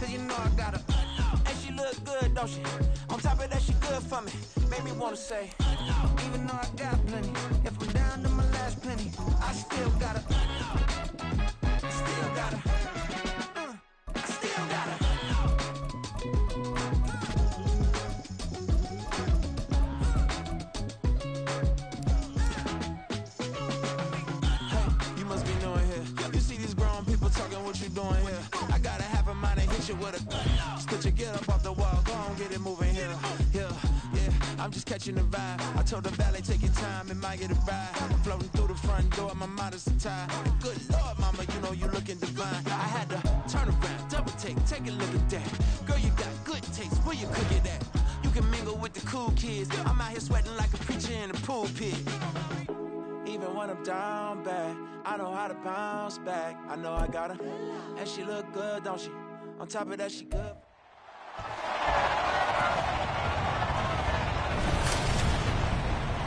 cause you know I got her. And she look good, don't she? On top of that, she good for me. Made me wanna say, even though I got plenty, if I'm down to my last penny, I still got her. Still got her. I still got her. Hey, you must be knowing here. You see these grown people talking, what you doing here? I gotta have a mind and hit you with a stitch you get up off the wall, go on, get it moving here. Yeah, I'm just catching the vibe. I told the valet, take your time, it might get a ride. Floating through the front door, my mind is tied. Good Lord, mama, you know you looking divine. I had to turn around, double take a look at that. Girl, you got good taste, where you cook it at? You can mingle with the cool kids. I'm out here sweating like a preacher in a pulpit. Even when I'm down bad, I know how to bounce back. I know I got her, and she look good, don't she? On top of that, she good.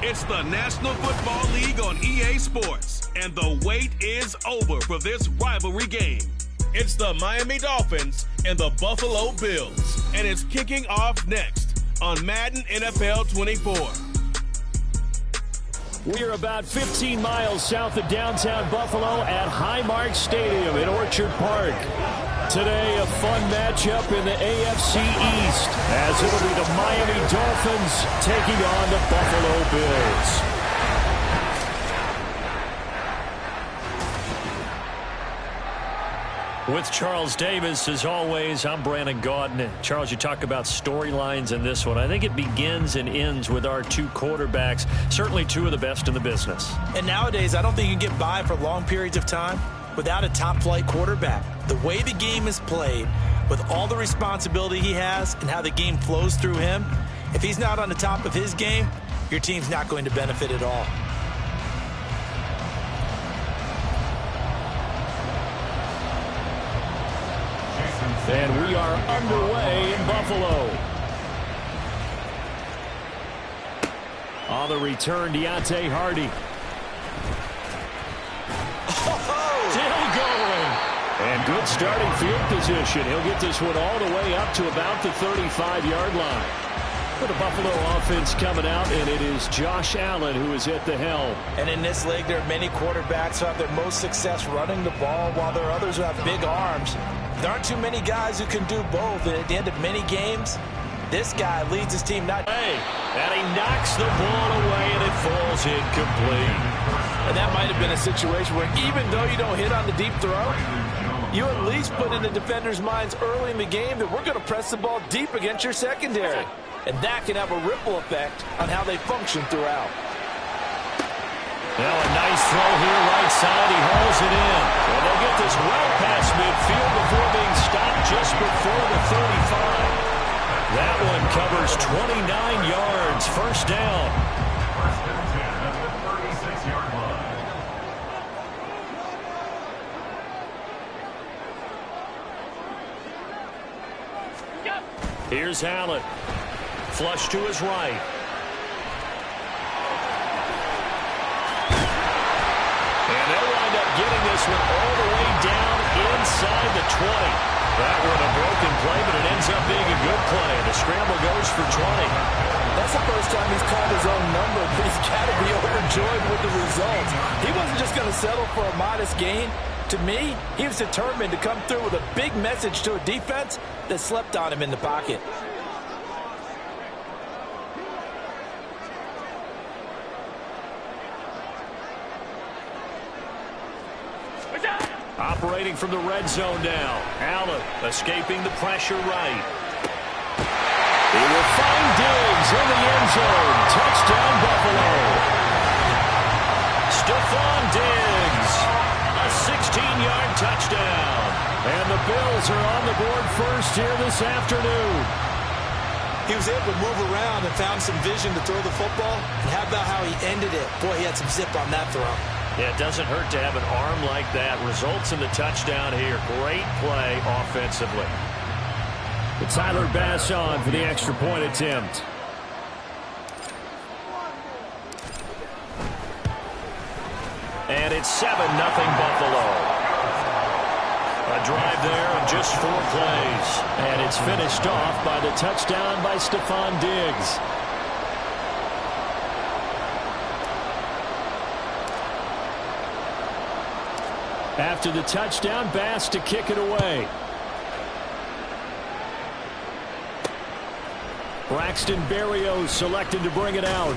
It's the National Football League on EA Sports, and the wait is over for this rivalry game. It's the Miami Dolphins and the Buffalo Bills, and it's kicking off next on Madden NFL 24. We are about 15 miles south of downtown Buffalo at Highmark Stadium in Orchard Park. Today, a fun matchup in the AFC East, as it'll be the Miami Dolphins taking on the Buffalo Bills. With Charles Davis, as always, I'm Brandon Gaudin. Charles, you talk about storylines in this one. I think it begins and ends with our two quarterbacks, certainly two of the best in the business. And nowadays, I don't think you can get by for long periods of time without a top-flight quarterback. The way the game is played, with all the responsibility he has and how the game flows through him, if he's not on the top of his game, your team's not going to benefit at all. And we are underway in Buffalo. On the return, Deontay Hardy. Still going. And good starting field position. He'll get this one all the way up to about the 35-yard line. For the Buffalo offense coming out, and it is Josh Allen who is at the helm. And in this league, there are many quarterbacks who have their most success running the ball, while there are others who have big arms. There aren't too many guys who can do both, and at the end of many games, this guy leads his team not. Hey, and he knocks the ball away, and it falls incomplete. And that might have been a situation where even though you don't hit on the deep throw, you at least put in the defender's minds early in the game that we're going to press the ball deep against your secondary. And that can have a ripple effect on how they function throughout. Now a nice throw here right side. He hauls it in. And they'll get this well past midfield before being stopped just before the 35. That one covers 29 yards. First down. First and 10 at the 36-yard line. Here's Allen. Flush to his right. And they'll wind up getting this one all the way down inside the 20. That one a broken play, but it ends up being a good play. The scramble goes for 20. That's the first time he's called his own number, but he's got to be overjoyed with the results. He wasn't just going to settle for a modest gain. To me, he was determined to come through with a big message to a defense that slept on him in the pocket. Operating from the red zone now. Allen escaping the pressure right. He will find Diggs in the end zone. Touchdown, Buffalo. Stephon Diggs. A 16-yard touchdown. And the Bills are on the board first here this afternoon. He was able to move around and found some vision to throw the football. And how about how he ended it? Boy, he had some zip on that throw. Yeah, it doesn't hurt to have an arm like that. Results in the touchdown here. Great play offensively. But Tyler Bass on for the extra point attempt. And it's 7-0 Buffalo. A drive there in just 4 plays. And it's finished off by the touchdown by Stephon Diggs. After the touchdown, Bass to kick it away. Braxton Berrios selected to bring it out.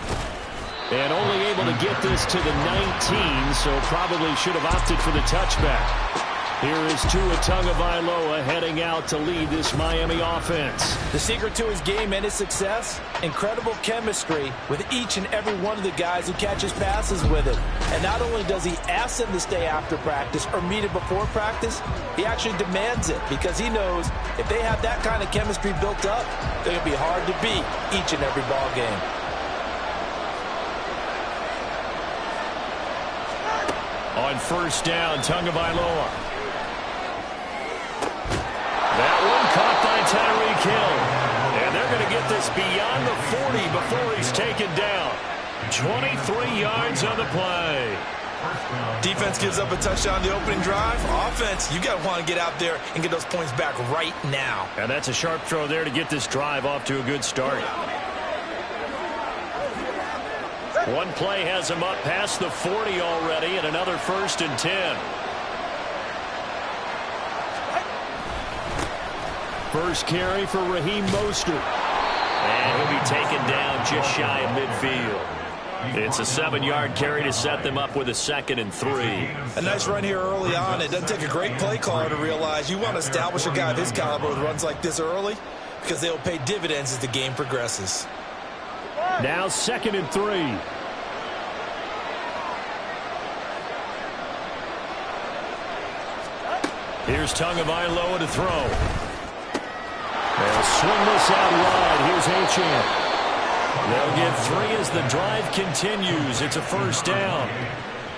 And only able to get this to the 19, so probably should have opted for the touchback. Here is Tua Tagovailoa heading out to lead this Miami offense. The secret to his game and his success, incredible chemistry with each and every one of the guys who catches passes with him. And not only does he ask them to stay after practice or meet it before practice, he actually demands it because he knows if they have that kind of chemistry built up, they're going to be hard to beat each and every ball game. On first down, Tagovailoa. That one caught by Tyreek Hill. And they're going to get this beyond the 40 before he's taken down. 23 yards on the play. Defense gives up a touchdown the opening drive. Offense, you got to want to get out there and get those points back right now. And that's a sharp throw there to get this drive off to a good start. One play has him up past the 40 already, and another 1st and 10. First carry for Raheem Mostert. And he'll be taken down just shy of midfield. It's a 7-yard carry to set them up with a 2nd and 3. A nice run here early on. It doesn't take a great play caller to realize you want to establish a guy of his caliber with runs like this early because they'll pay dividends as the game progresses. Now 2nd and 3. Here's Tagovailoa to throw. They'll swing this out wide. Here's Achane. They'll get 3 as the drive continues. It's a 1st down.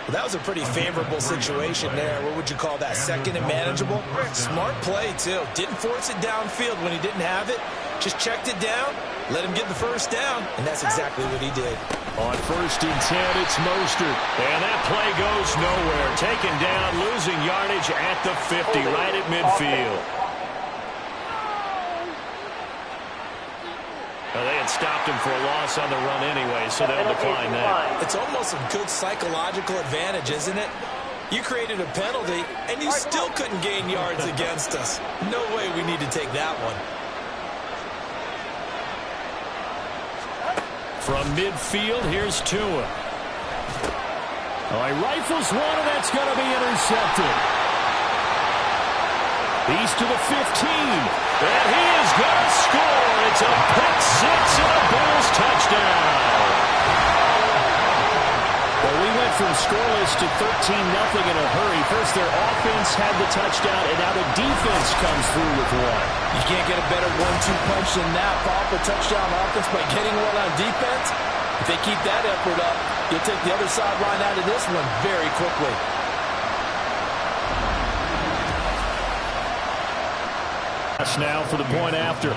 Well, that was a pretty favorable situation there. What would you call that? 2nd and manageable? Smart play, too. Didn't force it downfield when he didn't have it. Just checked it down, let him get the 1st down, and that's exactly what he did. On 1st and 10, it's Mostert. And that play goes nowhere. Taken down, losing yardage at the 50, right at midfield. Well, they had stopped him for a loss on the run anyway, so they'll decline that. It's almost a good psychological advantage, isn't it? You created a penalty, and you still couldn't gain yards against us. No way we need to take that one. From midfield, here's Tua. Oh, he rifles one, and that's going to be intercepted. He's to the 15, and he is going to score. It's a pick 6 and a Bulls touchdown. Well, we went from scoreless to 13-0 in a hurry. First, their offense had the touchdown, and now the defense comes through with one. You can't get a better 1-2 punch than that. Follow up a touchdown offense by getting one on defense. If they keep that effort up, you'll take the other sideline out of this one very quickly. Now for the point after.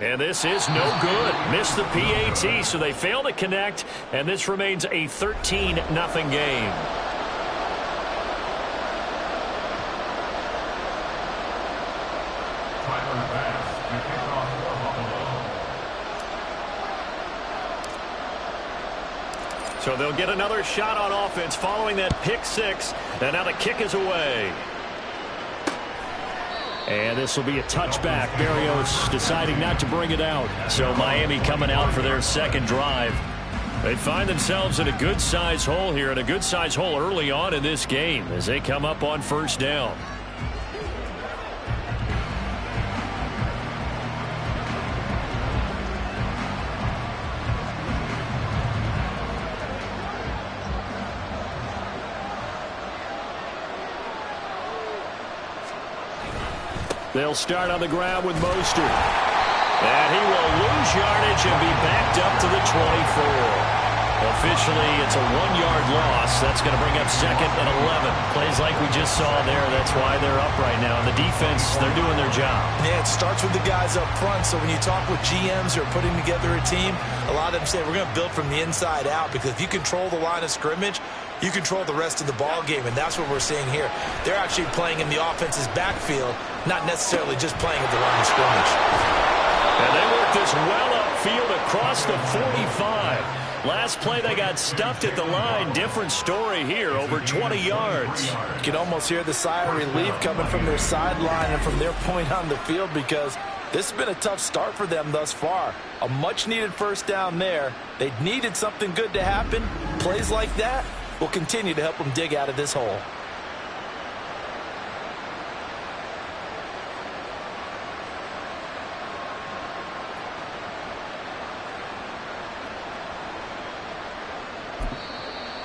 And this is no good. Missed the PAT, so they fail to connect, and this remains a 13-0 game. So they'll get another shot on offense following that pick 6. And now the kick is away. And this will be a touchback. Berrios deciding not to bring it out. So Miami coming out for their 2nd drive. They find themselves in a good-size hole here, and a good-size hole early on in this game as they come up on 1st down. They'll start on the ground with Mostert. And he will lose yardage and be backed up to the 24. Officially, it's a 1-yard loss. That's going to bring up 2nd and 11. Plays like we just saw there. That's why they're up right now. And the defense, they're doing their job. Yeah, it starts with the guys up front. So when you talk with GMs who are putting together a team, a lot of them say we're going to build from the inside out, because if you control the line of scrimmage, you control the rest of the ball game, and that's what we're seeing here. They're actually playing in the offense's backfield, not necessarily just playing at the line of scrimmage. And they work this well upfield across the 45. Last play, they got stuffed at the line. Different story here, over 20 yards. You can almost hear the sigh of relief coming from their sideline and from their point on the field, because this has been a tough start for them thus far. A much-needed first down there. They needed something good to happen. Plays like that will continue to help them dig out of this hole.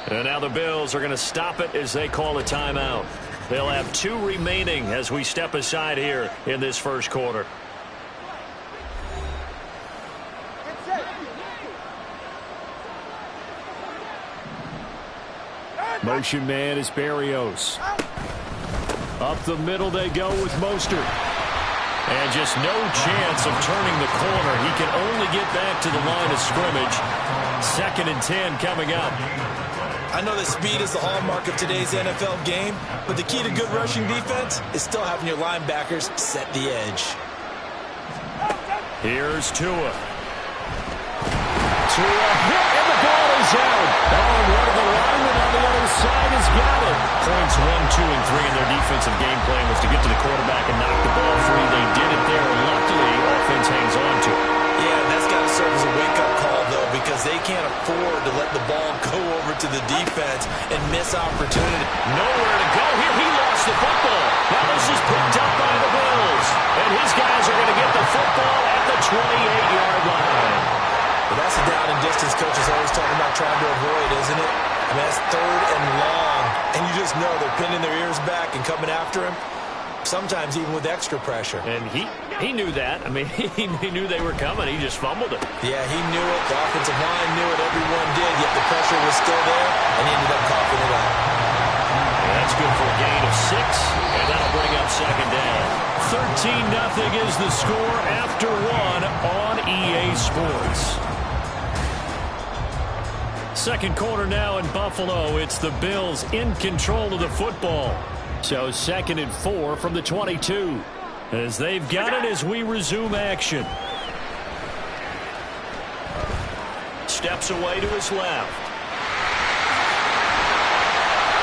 And now the Bills are going to stop it as they call a timeout. They'll have 2 remaining as we step aside here in this first quarter. Motion man is Berrios. Up the middle they go with Mostert. And just no chance of turning the corner. He can only get back to the line of scrimmage. 2nd and 10 coming up. I know that speed is the hallmark of today's NFL game, but the key to good rushing defense is still having your linebackers set the edge. Here's Tua. And the ball is out. Oh, one of the linemen on the other side has got it. Points 1, 2, and 3 in their defensive game plan was to get to the quarterback and knock the ball free. They did it there, and luckily, offense hangs on to it. Yeah, that's got to serve as a wake-up call, though, because they can't afford to let the ball go over to the defense and miss opportunity. Nowhere to go here. He lost the football. Now this is picked up by the Bills. And his guys are going to get the football at the 28-yard line. But that's a down and distance coach is always talking about trying to avoid, isn't it? I mean, that's 3rd and long. And you just know they're pinning their ears back and coming after him. Sometimes even with extra pressure. And he knew that. I mean, he knew they were coming. He just fumbled it. Yeah, he knew it. The offensive line knew it. Everyone did. Yet the pressure was still there, and he ended up coughing it out. And that's good for a gain of 6, and that'll bring up 2nd down. 13-0 is the score after 1 on EA Sports. Second quarter now in Buffalo. It's the Bills in control of the football. So 2nd and 4 from the 22. As they've got it as we resume action. Steps away to his left.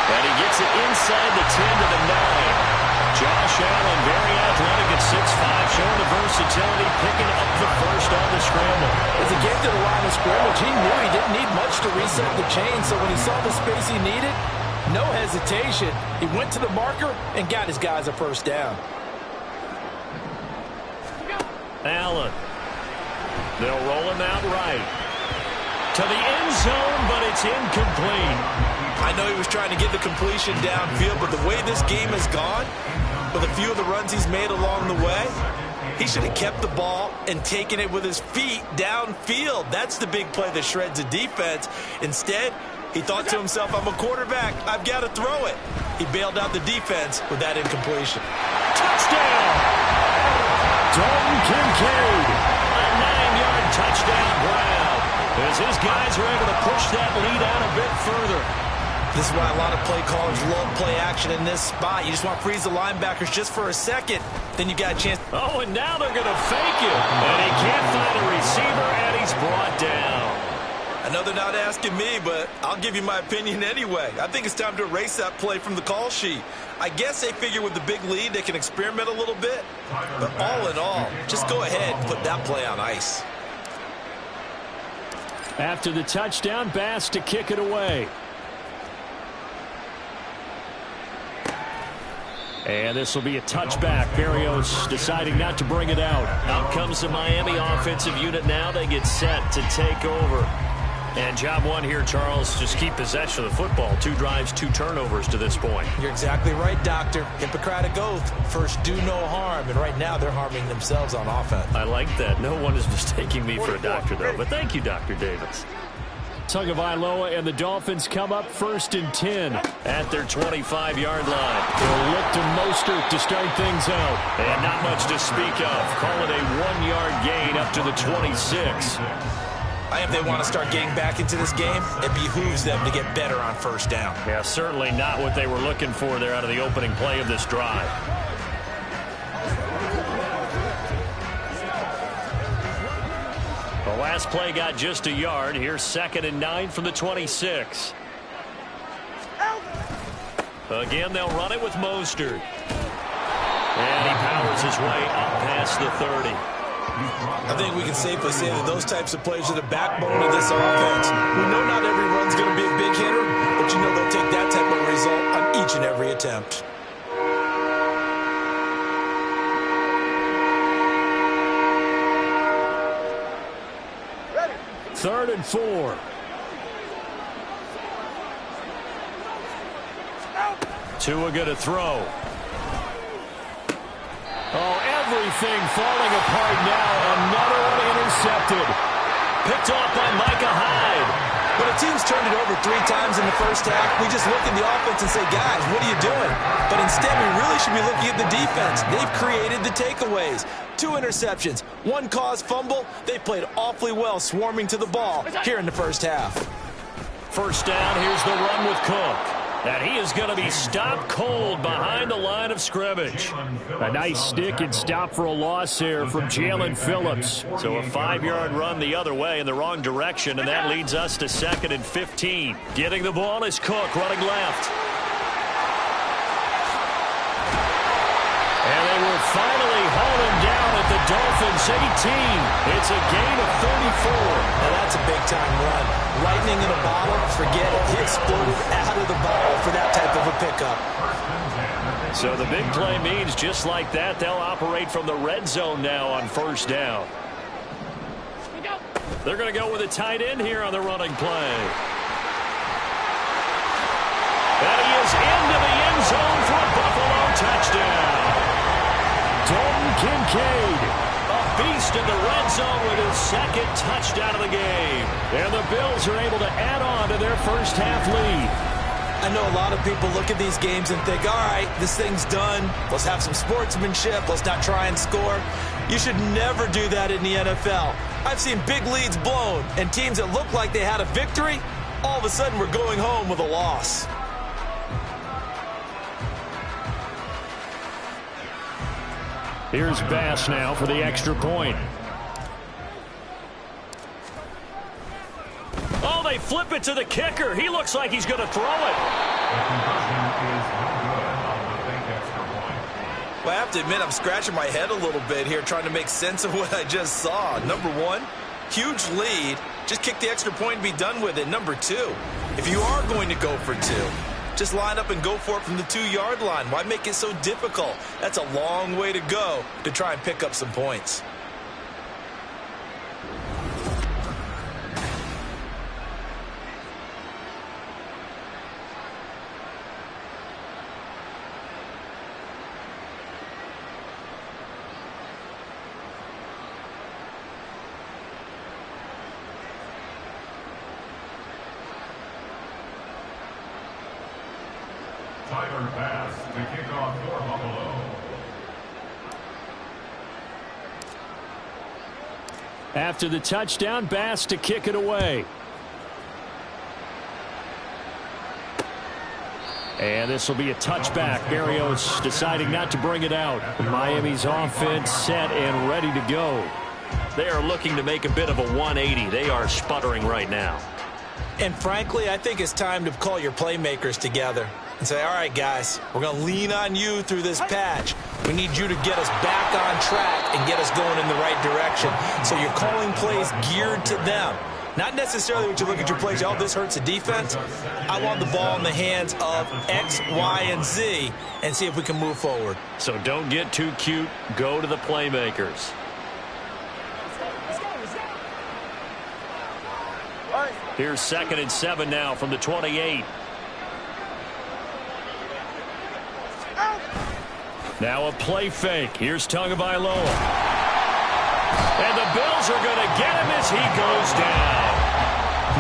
And he gets it inside the 10 to the 9. Josh Allen, very athletic at 6'5", showing the versatility, picking up the first on the scramble. As he came to the line of scrimmage, he knew he didn't need much to reset the chain, so when he saw the space he needed, no hesitation. He went to the marker and got his guys a first down. Allen. They'll roll him out right. To the end zone, but it's incomplete. I know he was trying to get the completion downfield, but the way this game has gone, with a few of the runs he's made along the way, he should have kept the ball and taken it with his feet downfield. That's the big play that shreds a defense. Instead, he thought to himself, I'm a quarterback. I've got to throw it. He bailed out the defense with that incompletion. Touchdown! Dalton Kincaid. A 9-yard touchdown grab. As his guys are able to push that lead out a bit further. This is why a lot of play callers love play action in this spot. You just want to freeze the linebackers just for a second. Then you got a chance. Oh, and now they're going to fake it. And he can't find a receiver, and he's brought down. I know they're not asking me, but I'll give you my opinion anyway. I think it's time to erase that play from the call sheet. I guess they figure with the big lead they can experiment a little bit. But all in all, just go ahead and put that play on ice. After the touchdown, Bass to kick it away. And this will be a touchback. Berrios deciding not to bring it out. Out comes the Miami offensive unit now. They get set to take over. And job one here, Charles, just keep possession of the football. 2 drives, 2 turnovers to this point. You're exactly right, Doctor. Hippocratic oath. First, do no harm. And right now, they're harming themselves on offense. I like that. No one is mistaking me for a doctor, though. But thank you, Dr. Davis. Tagovailoa and the Dolphins come up 1st and 10 at their 25-yard line. They'll look to Mostert to start things out. And not much to speak of. Call it a 1-yard gain up to the 26. If they want to start getting back into this game, it behooves them to get better on 1st down. Yeah, certainly not what they were looking for there out of the opening play of this drive. The last play got just a yard. Here's 2nd and 9 from the 26. Again, they'll run it with Mostert. And he powers his way up past the 30. I think we can safely say that those types of plays are the backbone of this offense. We know not every run's going to be a big hitter, but you know they'll take that type of result on each and every attempt. Third and 4. Tua going to throw. Oh, everything falling apart now. Another one intercepted. Picked off by Micah Hyde. When a team's turned it over 3 times in the first half, we just look at the offense and say, guys, what are you doing? But instead, we really should be looking at the defense. They've created the takeaways. 2 interceptions, 1 caused fumble. They played awfully well swarming to the ball here in the first half. First down, here's the run with Cook. And he is going to be stopped cold behind the line of scrimmage. A nice stick and stop for a loss here from Jalen Phillips. So a 5-yard run the other way in the wrong direction, and that leads us to 2nd and 15. Getting the ball is Cook running left. And they will finally haul him down at the Dolphins 18. It's a gain of 34. Now that's a big-time run. Lightning in a bottle, forget it. He exploded out of the bottle for that type of a pickup. So the big play means just like that, they'll operate from the red zone now on 1st down. They're going to go with a tight end here on the running play. And he is into the end zone for a Buffalo touchdown. Dalton Kincaid, a beast in the red zone with his 2nd touchdown of the game. And the Bills are able to add on to their first half lead. I know a lot of people look at these games and think, all right, this thing's done. Let's have some sportsmanship. Let's not try and score. You should never do that in the NFL. I've seen big leads blown, and teams that look like they had a victory, all of a sudden we're going home with a loss. Here's Bass now for the extra point. Oh, they flip it to the kicker. He looks like he's going to throw it. Well, I have to admit, I'm scratching my head a little bit here trying to make sense of what I just saw. Number 1, huge lead. Just kick the extra point and be done with it. Number 2, if you are going to go for 2, just line up and go for it from the 2-yard line. Why make it so difficult? That's a long way to go to try and pick up some points. Pass to kick off for Buffalo. After the touchdown, Bass to kick it away. And this will be a touchback. Berrios deciding not to bring it out. Miami's offense set and ready to go. They are looking to make a bit of a 180. They are sputtering right now. And frankly, I think it's time to call your playmakers together and say, all right, guys, we're going to lean on you through this patch. We need you to get us back on track and get us going in the right direction. So you're calling plays geared to them. Not necessarily when you look at your plays, oh, this hurts the defense. I want the ball in the hands of X, Y, and Z and see if we can move forward. So don't get too cute. Go to the playmakers. Here's 2nd and 7 now from the 28. Now a play fake. Here's Tagovailoa. And the Bills are going to get him as he goes down.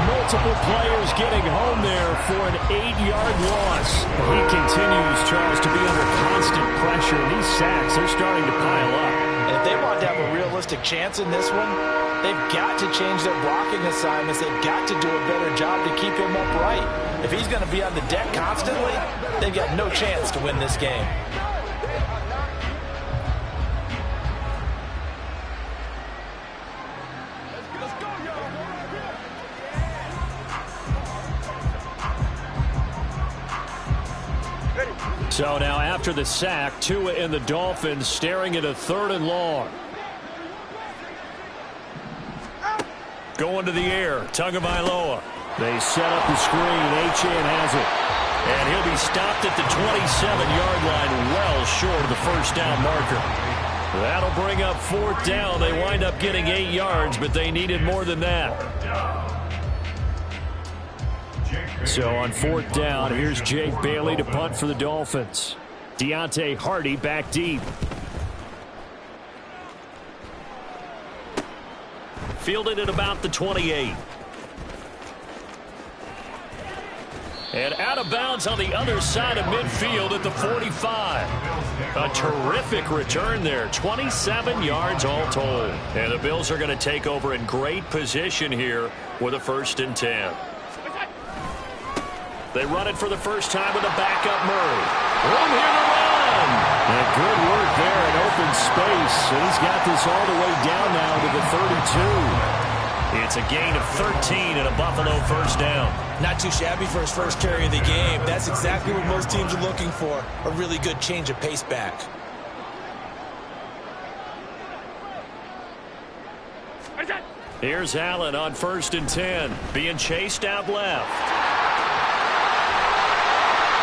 multiple players getting home there for an 8-yard loss. He continues, Charles, to be under constant pressure. These sacks, they're starting to pile up. And if they want to have a realistic chance in this one, they've got to change their blocking assignments. They've got to do a better job to keep him upright. If he's going to be on the deck constantly, they've got no chance to win this game. So now after the sack, Tua and the Dolphins staring at a 3rd and long. Going to the air, Tagovailoa. They set up the screen. Achane has it. And he'll be stopped at the 27-yard line, well short of the first down marker. That'll bring up 4th down. They wind up getting 8 yards, but they needed more than that. So on 4th down, here's Jake Bailey to punt for the Dolphins. Deontay Hardy back deep. Fielded at about the 28. And out of bounds on the other side of midfield at the 45. A terrific return there. 27 yards all told. And the Bills are going to take over in great position here with a 1st and 10. They run it for the first time with a backup Murray. Room here to run. And good work there in open space. And he's got this all the way down now to the 32. It's a gain of 13 and a Buffalo 1st down. Not too shabby for his first carry of the game. That's exactly what most teams are looking for. A really good change of pace back. Here's Allen on 1st and 10. Being chased out left.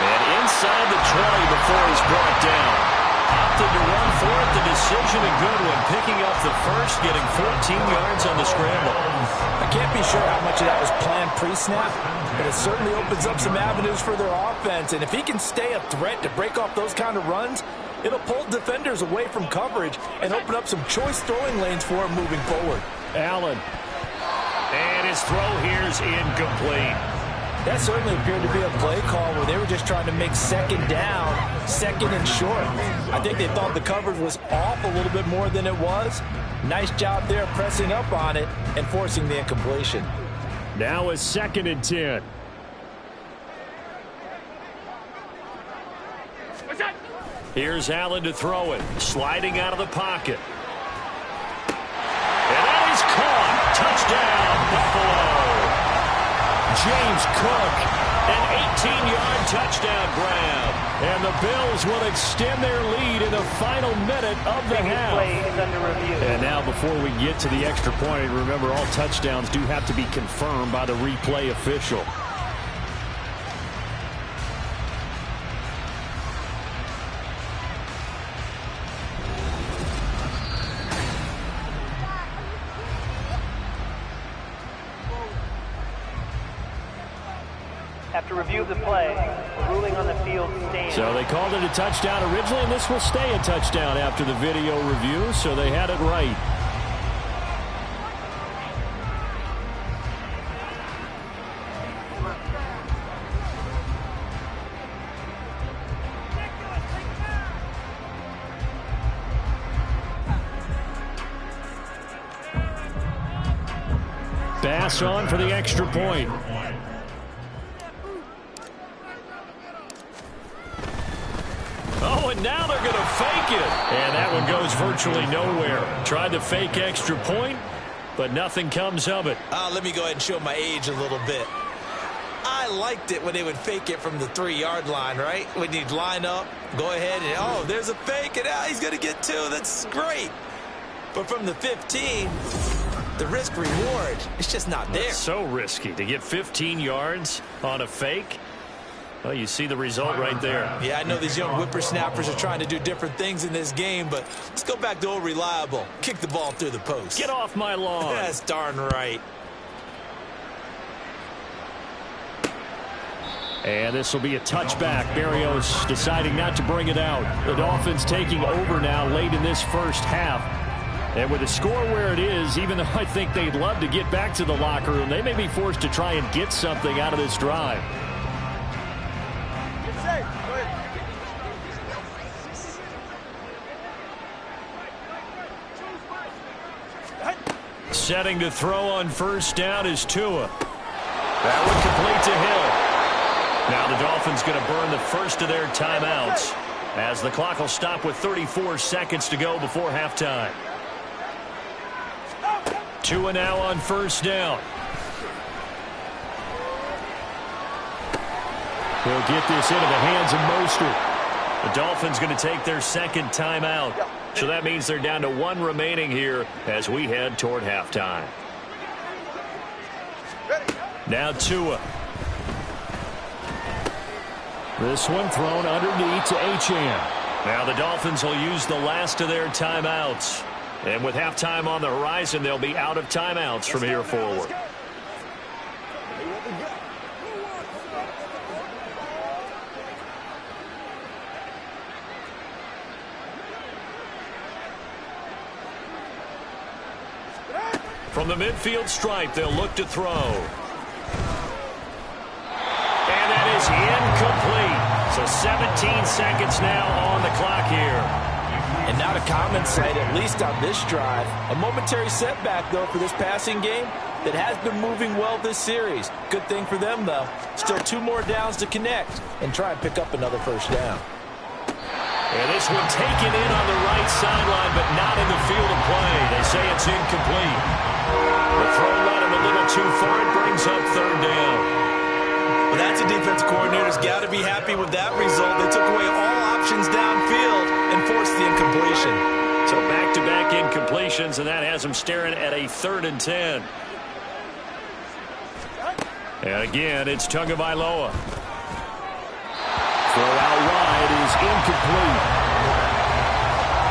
And inside the 20 before he's brought down. Opted to run for it. The decision a good one. Picking up the first, getting 14 yards on the scramble. I can't be sure how much of that was planned pre-snap, but it certainly opens up some avenues for their offense. And if he can stay a threat to break off those kind of runs, it'll pull defenders away from coverage and open up some choice throwing lanes for him moving forward. Allen. And his throw here's incomplete. That certainly appeared to be a play call where they were just trying to make 2nd down, 2nd and short. I think they thought the coverage was off a little bit more than it was. Nice job there pressing up on it and forcing the incompletion. Now a 2nd and 10. Here's Allen to throw it. Sliding out of the pocket. And that is caught. Touchdown, Buffalo. James Cook, an 18-yard touchdown grab. And the Bills will extend their lead in the final minute of the half. Play is under review. And now before we get to the extra point, remember all touchdowns do have to be confirmed by the replay official. After review of the play, ruling on the field stands. So they called it a touchdown originally, and this will stay a touchdown after the video review, so they had it right. Bass on for the extra point. Oh, and now they're going to fake it. And that one goes virtually nowhere. Tried to fake extra point, but nothing comes of it. Let me go ahead and show my age a little bit. I liked it when they would fake it from the 3-yard line, right? When you'd line up, go ahead, and oh, there's a fake, and he's going to get 2. That's great. But from the 15, the risk-reward, it's just not there. It's so risky to get 15 yards on a fake. Well, you see the result right there. Yeah, I know these young whippersnappers are trying to do different things in this game, but let's go back to old reliable. Kick the ball through the post. Get off my lawn. That's darn right. And this will be a touchback. Berrios deciding not to bring it out. The Dolphins taking over now late in this first half. And with the score where it is, even though I think they'd love to get back to the locker room, they may be forced to try and get something out of this drive. Setting to throw on first down is Tua. That one complete to Hill. Now the Dolphins going to burn the first of their timeouts as the clock will stop with 34 seconds to go before halftime. Tua now on first down. He'll get this into the hands of Mostert. The Dolphins going to take their second timeout. So that means they're down to one remaining here as we head toward halftime. Now Tua. This one thrown underneath to Achane. Now the Dolphins will use the last of their timeouts. And with halftime on the horizon, they'll be out of timeouts from here forward. From the midfield stripe, they'll look to throw. And that is incomplete. So 17 seconds now on the clock here. And now to compensate, at least on this drive. A momentary setback, though, for this passing game that has been moving well this series. Good thing for them, though. Still 2 more downs to connect and try and pick up another first down. And this one taken in on the right sideline, but not in the field of play. They say it's incomplete. The throw led him a little too far. It brings up third down. Well, that's a defense coordinator's got to be happy with that result. They took away all options downfield and forced the incompletion. So back-to-back incompletions, and that has him staring at a 3rd and 10. And again, it's Tagovailoa. Throw out wide is incomplete.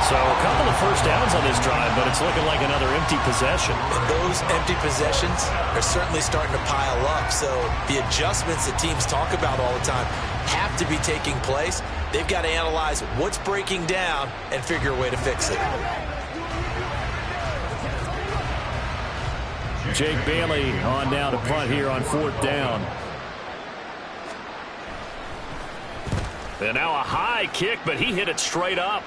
So a couple of first downs on this drive, but it's looking like another empty possession. And those empty possessions are certainly starting to pile up. So the adjustments that teams talk about all the time have to be taking place. They've got to analyze what's breaking down and figure a way to fix it. Jake Bailey on down to punt here on 4th down. And now a high kick, but he hit it straight up.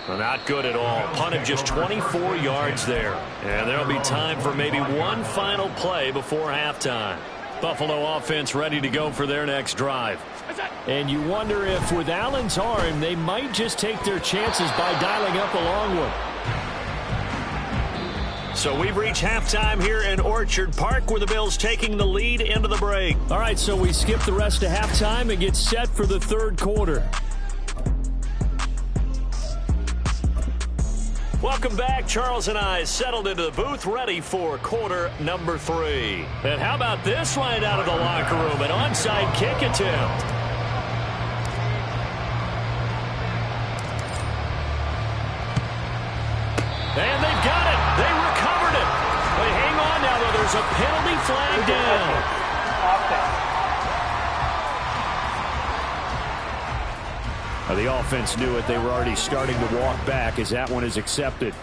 Well, not good at all. Punted just 24 yards there. And there'll be time for maybe one final play before halftime. Buffalo offense ready to go for their next drive. And you wonder if with Allen's arm, they might just take their chances by dialing up a long one. So we've reached halftime here in Orchard Park, where the Bills taking the lead into the break. All right, so we skip the rest of halftime and get set for the 3rd quarter. Welcome back. Charles and I settled into the booth, ready for quarter number 3. And how about this right out of the locker room? An onside kick attempt. And they've got it. They recovered it. But hang on now, though. There's a penalty flag down. The offense knew it. They were already starting to walk back as that one is accepted.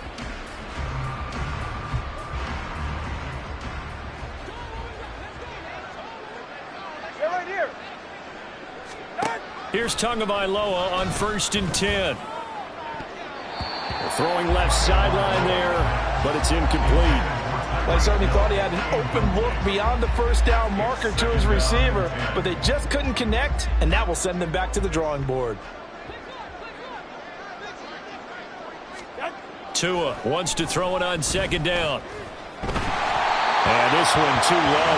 Here's Tagovailoa on 1st and 10. Throwing left sideline there, but it's incomplete. Well, I certainly thought he had an open look beyond the first down marker to his receiver, but they just couldn't connect, and that will send them back to the drawing board. Tua wants to throw it on 2nd down. And this one too low.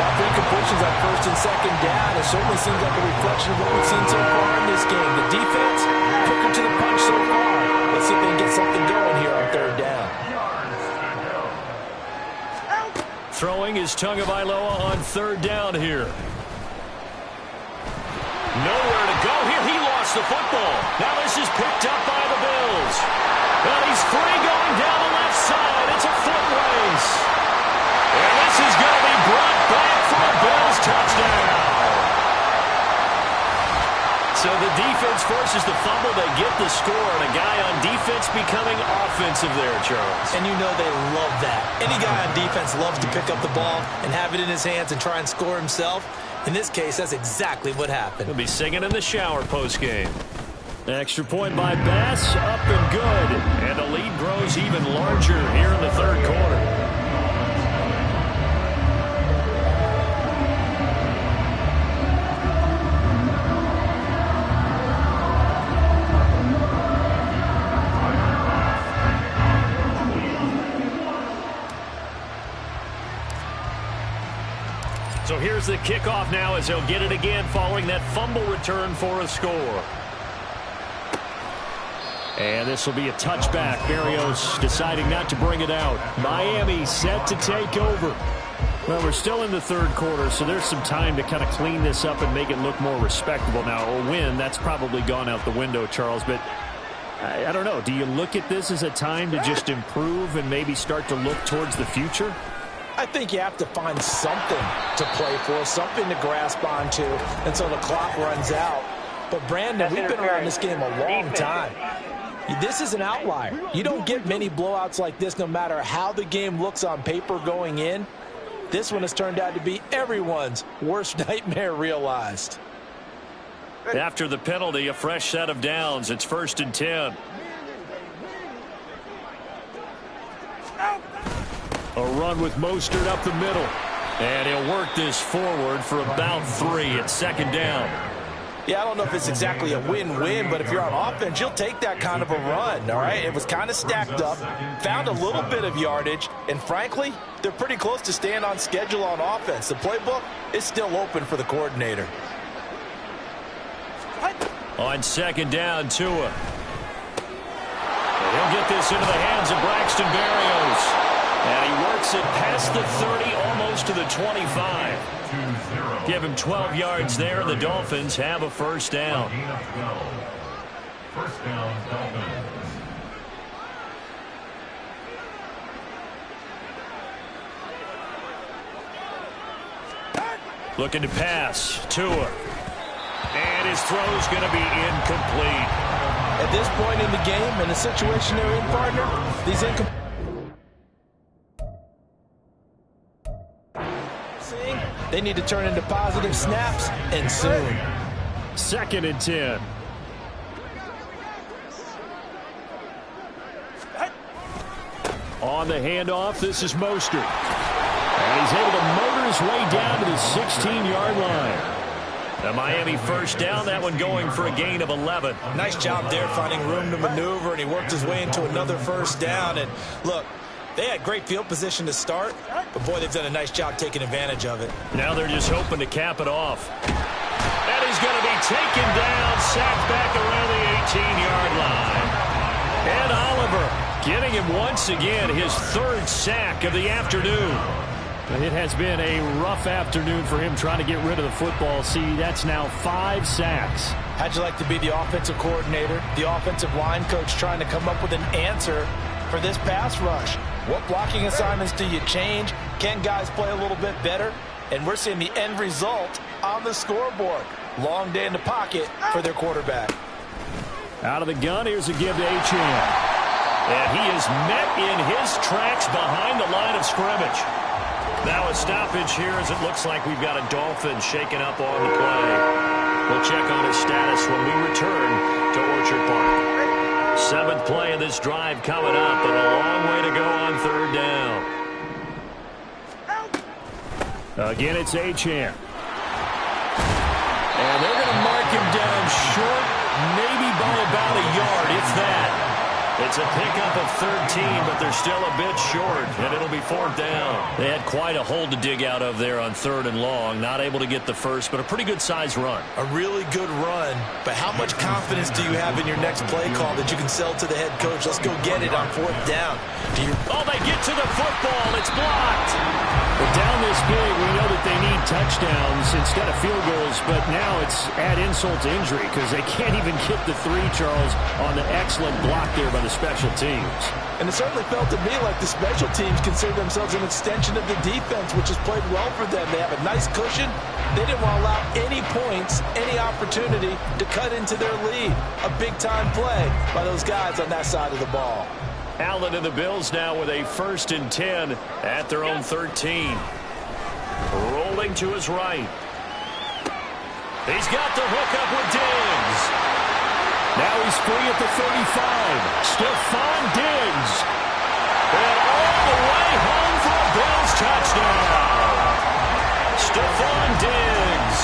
Well, 3 completions on 1st and 2nd down. It certainly seems like a reflection of what we've seen so far in this game. The defense, quicker to the punch so far. Let's see if they can get something going here on 3rd down. Throwing is Tagovailoa on 3rd down here. Nowhere to go here. He lost the football. Now this is picked up by the Bills. Well, he's free going down the left side. It's a foot race. And this is going to be brought back for a Bills touchdown. So the defense forces the fumble. They get the score, and a guy on defense becoming offensive there, Charles. And you know they love that. Any guy on defense loves to pick up the ball and have it in his hands and try and score himself. In this case, that's exactly what happened. He'll be singing in the shower postgame. Extra point by Bass, up and good. And the lead grows even larger here in the third quarter. So here's the kickoff now as he'll get it again following that fumble return for a score. And this will be a touchback. Berrios deciding not to bring it out. Miami set to take over. Well, we're still in the third quarter, so there's some time to kind of clean this up and make it look more respectable. Now, a win, that's probably gone out the window, Charles, but I don't know. Do you look at this as a time to just improve and maybe start to look towards the future? I think you have to find something to play for, something to grasp onto until the clock runs out. But, Brandon, we've been around this game a long time. This is an outlier. You don't get many blowouts like this no matter how the game looks on paper going in. This one has turned out to be everyone's worst nightmare realized. After the penalty, a fresh set of downs. It's 1st and 10. A run with Mostert up the middle. And he'll work this forward for about 3 at 2nd down. Yeah, I don't know if it's exactly a win-win, but if you're on offense, you'll take that kind of a run, all right? It was kind of stacked up, found a little bit of yardage, and frankly, they're pretty close to staying on schedule on offense. The playbook is still open for the coordinator. On 2nd down, Tua. He'll get this into the hands of Braxton Berrios. And he works it past the 30, almost to the 25. Give him 12 yards there. The Dolphins have a 1st down. First down, Dolphins. Looking to pass. Tua. And his throw's going to be incomplete. At this point in the game, in the situation they're in, partner, these incomplete. They need to turn into positive snaps, and soon. 2nd and 10. On the handoff, this is Mostert. And he's able to motor his way down to the 16-yard line. The Miami 1st down, that one going for a gain of 11. Nice job there finding room to maneuver, and he worked his way into another 1st down. And look, they had great field position to start, but boy, they've done a nice job taking advantage of it. Now they're just hoping to cap it off. And he's going to be taken down, sacked back around the 18-yard line. And Oliver getting him once again, his 3rd sack of the afternoon. It has been a rough afternoon for him trying to get rid of the football. See, that's now 5 sacks. How'd you like to be the offensive coordinator, the offensive line coach trying to come up with an answer for this pass rush? What blocking assignments do you change? Can guys play a little bit better? And we're seeing the end result on the scoreboard. Long day in the pocket for their quarterback. Out of the gun, here's a give to Achane. And he is met in his tracks behind the line of scrimmage. Now a stoppage here as it looks like we've got a Dolphin shaken up on the play. We'll check on his status when we return to Orchard Park. 7th play of this drive coming up, but a long way to go on 3rd down. Again, it's Achane. And they're going to mark him down short, maybe by about a yard, if that. It's a pickup of 13, but they're still a bit short, and it'll be 4th down. They had quite a hole to dig out of there on 3rd and long. Not able to get the first, but a pretty good-sized run. A really good run, but how much confidence do you have in your next play call that you can sell to the head coach? Let's go get it on 4th down. Oh, they get to the football. It's blocked. But down this big, we know that they need touchdowns instead of field goals, but now it's add insult to injury because they can't even get the 3, Charles, on the excellent block there by the special teams. And it certainly felt to me like the special teams consider themselves an extension of the defense, which has played well for them. They have a nice cushion. They didn't want to allow any points, any opportunity to cut into their lead. A big-time play by those guys on that side of the ball. Allen and the Bills now with a 1st and 10 at their own 13. Rolling to his right. He's got the hookup with Diggs. Now he's free at the 35. Stephon Diggs. And all the way home for a Bills touchdown. Stephon Diggs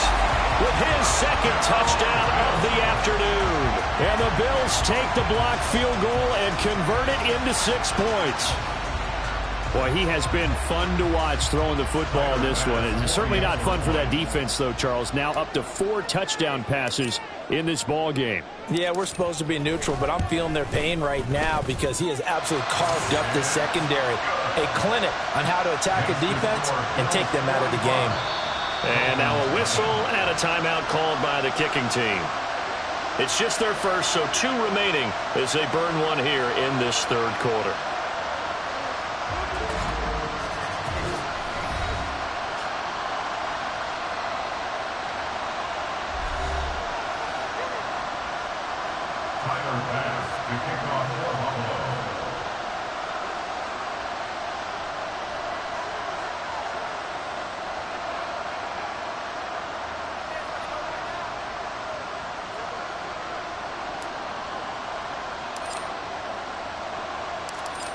with his 2nd touchdown of the afternoon. And the Bills take the blocked field goal and convert it into 6 points. Boy, he has been fun to watch throwing the football in this one. It's certainly not fun for that defense, though, Charles. Now up to 4 touchdown passes in this ball game. Yeah, we're supposed to be neutral, but I'm feeling their pain right now because he has absolutely carved up the secondary. A clinic on how to attack a defense and take them out of the game. And now a whistle and a timeout called by the kicking team. It's just their first, so 2 remaining as they burn one here in this 3rd quarter.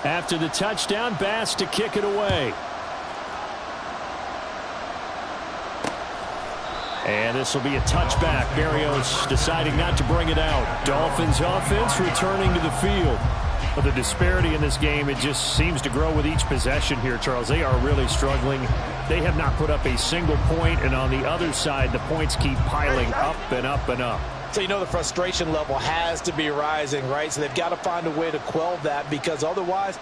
After the touchdown, Bass to kick it away. And this will be a touchback. Berrios deciding not to bring it out. Dolphins offense returning to the field. But the disparity in this game, it just seems to grow with each possession here, Charles. They are really struggling. They have not put up a single point, and on the other side, the points keep piling up and up and up. So you know the frustration level has to be rising, right? So they've got to find a way to quell that because otherwise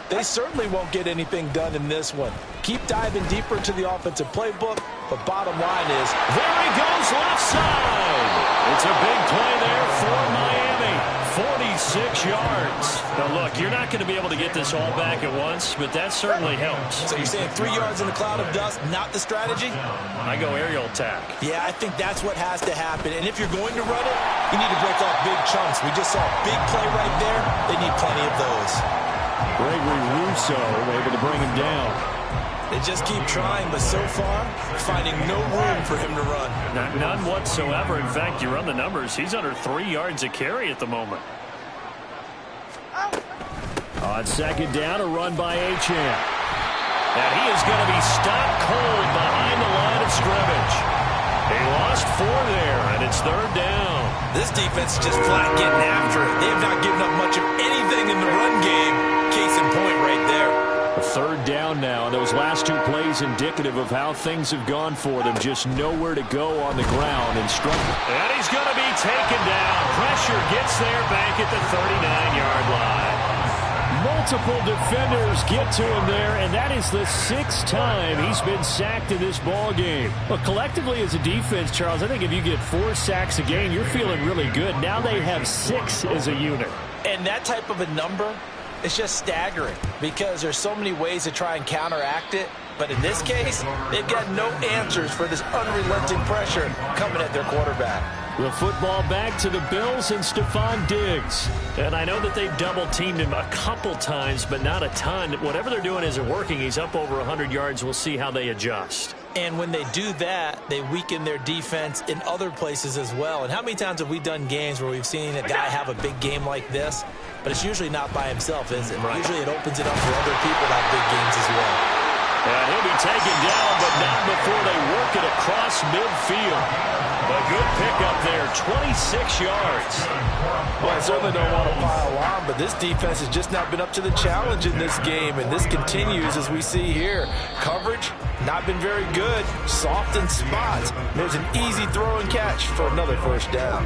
they certainly won't get anything done in this one. Keep diving deeper into the offensive playbook, but bottom line is, there he goes left side. It's a big play there for Miami. 46 yards. Now, look, you're not going to be able to get this all back at once, but that certainly helps. So you're saying 3 yards in a cloud of dust, not the strategy? I go aerial attack. Yeah, I think that's what has to happen. And if you're going to run it, you need to break off big chunks. We just saw a big play right there. They need plenty of those. Gregory Rousseau able to bring him down. They just keep trying, but so far, finding no room for him to run. None whatsoever. In fact, you run the numbers. He's under 3 yards a carry at the moment. On 2nd down, a run by Achane. And he is going to be stopped cold behind the line of scrimmage. He lost 4 there, and it's 3rd down. This defense is just flat getting after it. They have not given up much of anything in the run game. Case in point right there. 3rd down now. Those last 2 plays indicative of how things have gone for them. Just nowhere to go on the ground and struggling. And he's going to be taken down. Pressure gets there back at the 39-yard line. Multiple defenders get to him there, and that is the 6th time he's been sacked in this ball game. But collectively as a defense, Charles, I think if you get 4 sacks a game, you're feeling really good. Now they have 6 as a unit. And that type of a number, it's just staggering because there's so many ways to try and counteract it. But in this case, they've got no answers for this unrelenting pressure coming at their quarterback. The football back to the Bills and Stephon Diggs. And I know that they've double-teamed him a couple times, but not a ton. Whatever they're doing isn't working. He's up over 100 yards. We'll see how they adjust. And when they do that, they weaken their defense in other places as well. And how many times have we done games where we've seen a guy have a big game like this? But it's usually not by himself, is it? Right. Usually it opens it up for other people to have big games as well. And he'll be taken down, but not before they work it across midfield. A good pickup there, 26 yards. Well, I certainly don't want to pile on, but this defense has just not been up to the challenge in this game, and this continues as we see here. Coverage, not been very good. Soft in spots. There's an easy throw and catch for another 1st down.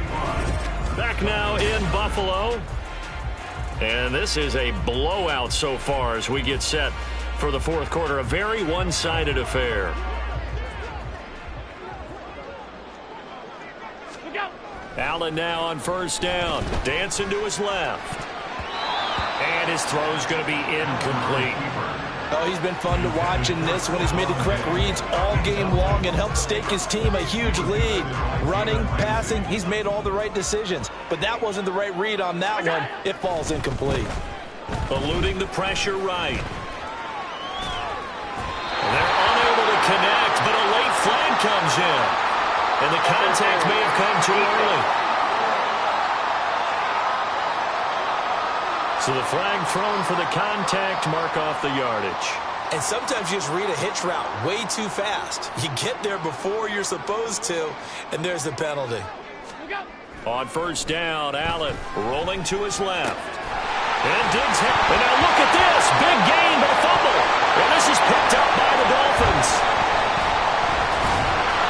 Back now in Buffalo. And this is a blowout so far as we get set for the 4th quarter. A very one-sided affair. Allen now on first down. Dancing to his left. And his throw's going to be incomplete. Oh, he's been fun to watch in this when he's made the correct reads all game long and helped stake his team a huge lead. Running, passing, he's made all the right decisions. But that wasn't the right read on that one. It falls incomplete. Eluding the pressure right. They're unable to connect, but a late flag comes in. And the contact may have come too early. So the flag thrown for the contact, mark off the yardage. And sometimes you just read a hitch route way too fast. You get there before you're supposed to, and there's the penalty. On first down, Allen rolling to his left. And Diggs, and now look at this. Big gain, but a fumble. And this is picked up by the Dolphins.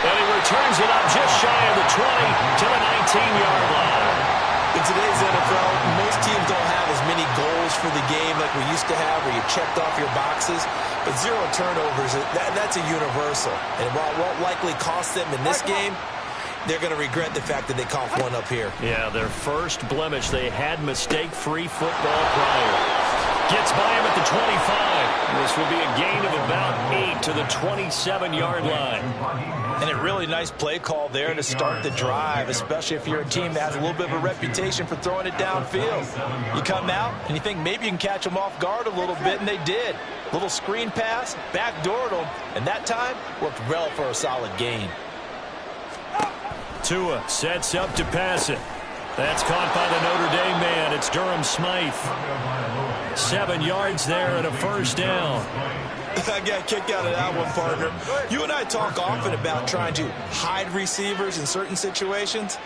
And he returns it up just shy of the 20 to the 19-yard line. In today's NFL, most teams don't have as many goals for the game like we used to have where you checked off your boxes. But 0 turnovers, that's a universal. And while it won't likely cost them in this game, they're going to regret the fact that they coughed one up here. Yeah, their first blemish. They had mistake-free football prior. Gets by him at the 25. This will be a gain of about 8 to the 27-yard line. And a really nice play call there to start the drive, especially if you're a team that has a little bit of a reputation for throwing it downfield. You come out and you think maybe you can catch them off guard a little bit, and they did. Little screen pass, backdoored them, and that time worked well for a solid gain. Tua sets up to pass it. That's caught by the Notre Dame man. It's Durham Smythe. 7 yards there and a first down. I got a kick out of that one, partner. You and I talk often about trying to hide receivers in certain situations,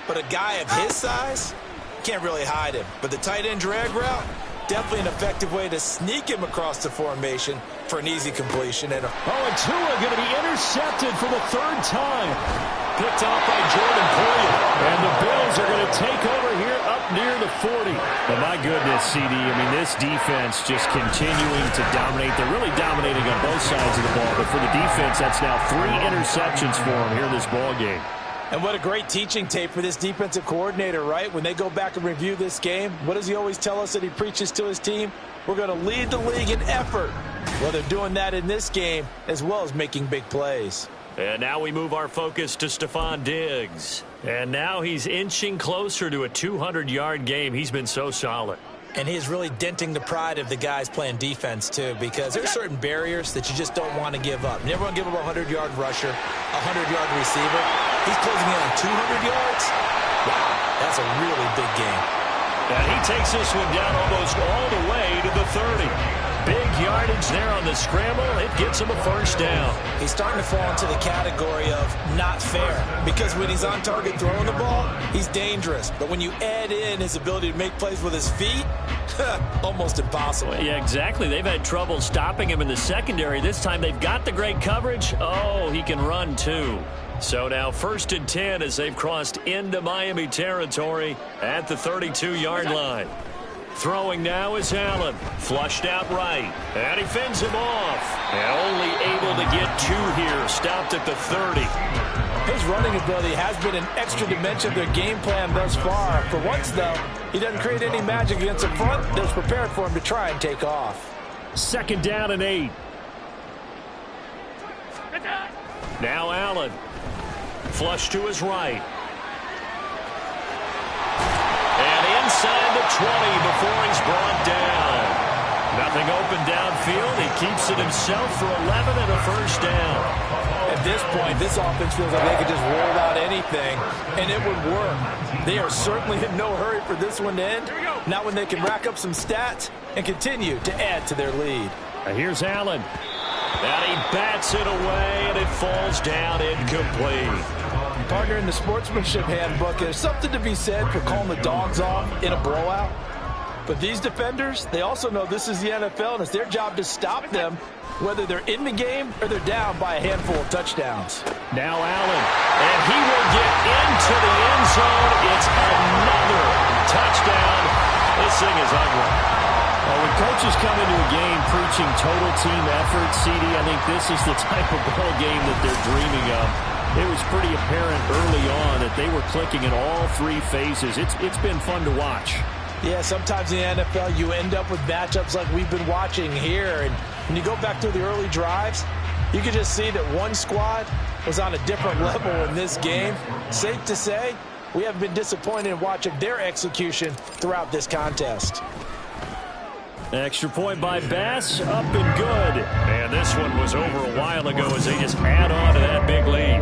but a guy of his size can't really hide him. But the tight end drag route, definitely an effective way to sneak him across the formation for an easy completion. And Tua going to be intercepted for the 3rd time. Picked off by Jordan Poyer. And the Bills are going to take over here up near the 40. But my goodness, CD, I mean, this defense just continuing to dominate. They're really dominating on both sides of the ball. But for the defense, that's now 3 interceptions for them here in this ball game. And what a great teaching tape for this defensive coordinator, right? When they go back and review this game, what does he always tell us that he preaches to his team? We're going to lead the league in effort. Well, they're doing that in this game as well as making big plays. And now we move our focus to Stephon Diggs. And now he's inching closer to a 200-yard game. He's been so solid. And he is really denting the pride of the guys playing defense, too, because there's certain barriers that you just don't want to give up. You never want to give up a 100-yard rusher, a 100-yard receiver. He's closing in on 200 yards. Wow, that's a really big game. And he takes this one down almost all the way to the 30. Big yardage there on the scramble. It gets him a first down. He's starting to fall into the category of not fair, because when he's on target throwing the ball, he's dangerous. But when you add in his ability to make plays with his feet, almost impossible. Well, yeah, exactly. They've had trouble stopping him in the secondary. This time they've got the great coverage. Oh, he can run too. So now 1st and 10 as they've crossed into Miami territory at the 32-yard line. Throwing now is Allen. Flushed out right. And he fends him off. And only able to get 2 here. Stopped at the 30. His running ability has been an extra dimension of their game plan thus far. For once, though, he doesn't create any magic against the front that's prepared for him to try and take off. 2nd down and 8. Now Allen. Flush to his right. And inside the 20 before he's brought down. Nothing open downfield. He keeps it himself for 11 and a first down. At this point, this offense feels like they could just roll out anything, and it would work. They are certainly in no hurry for this one to end. Not when they can rack up some stats and continue to add to their lead. Here's Allen. And he bats it away, and it falls down incomplete. Partner, in the sportsmanship handbook, there's something to be said for calling the dogs off in a blowout. But these defenders, they also know this is the NFL, and it's their job to stop them, whether they're in the game or they're down by a handful of touchdowns. Now Allen, and he will get into the end zone. It's another touchdown. This thing is ugly. Well, when coaches come into a game preaching total team effort, CD, I think this is the type of ball game that they're dreaming of. It was pretty apparent early on that they were clicking in all three phases. It's been fun to watch. Yeah, sometimes in the NFL you end up with matchups like we've been watching here. And when you go back to the early drives, you can just see that one squad was on a different level in this game. Safe to say, we haven't been disappointed in watching their execution throughout this contest. Extra point by Bass, up and good. And this one was over a while ago as they just add on to that big lead.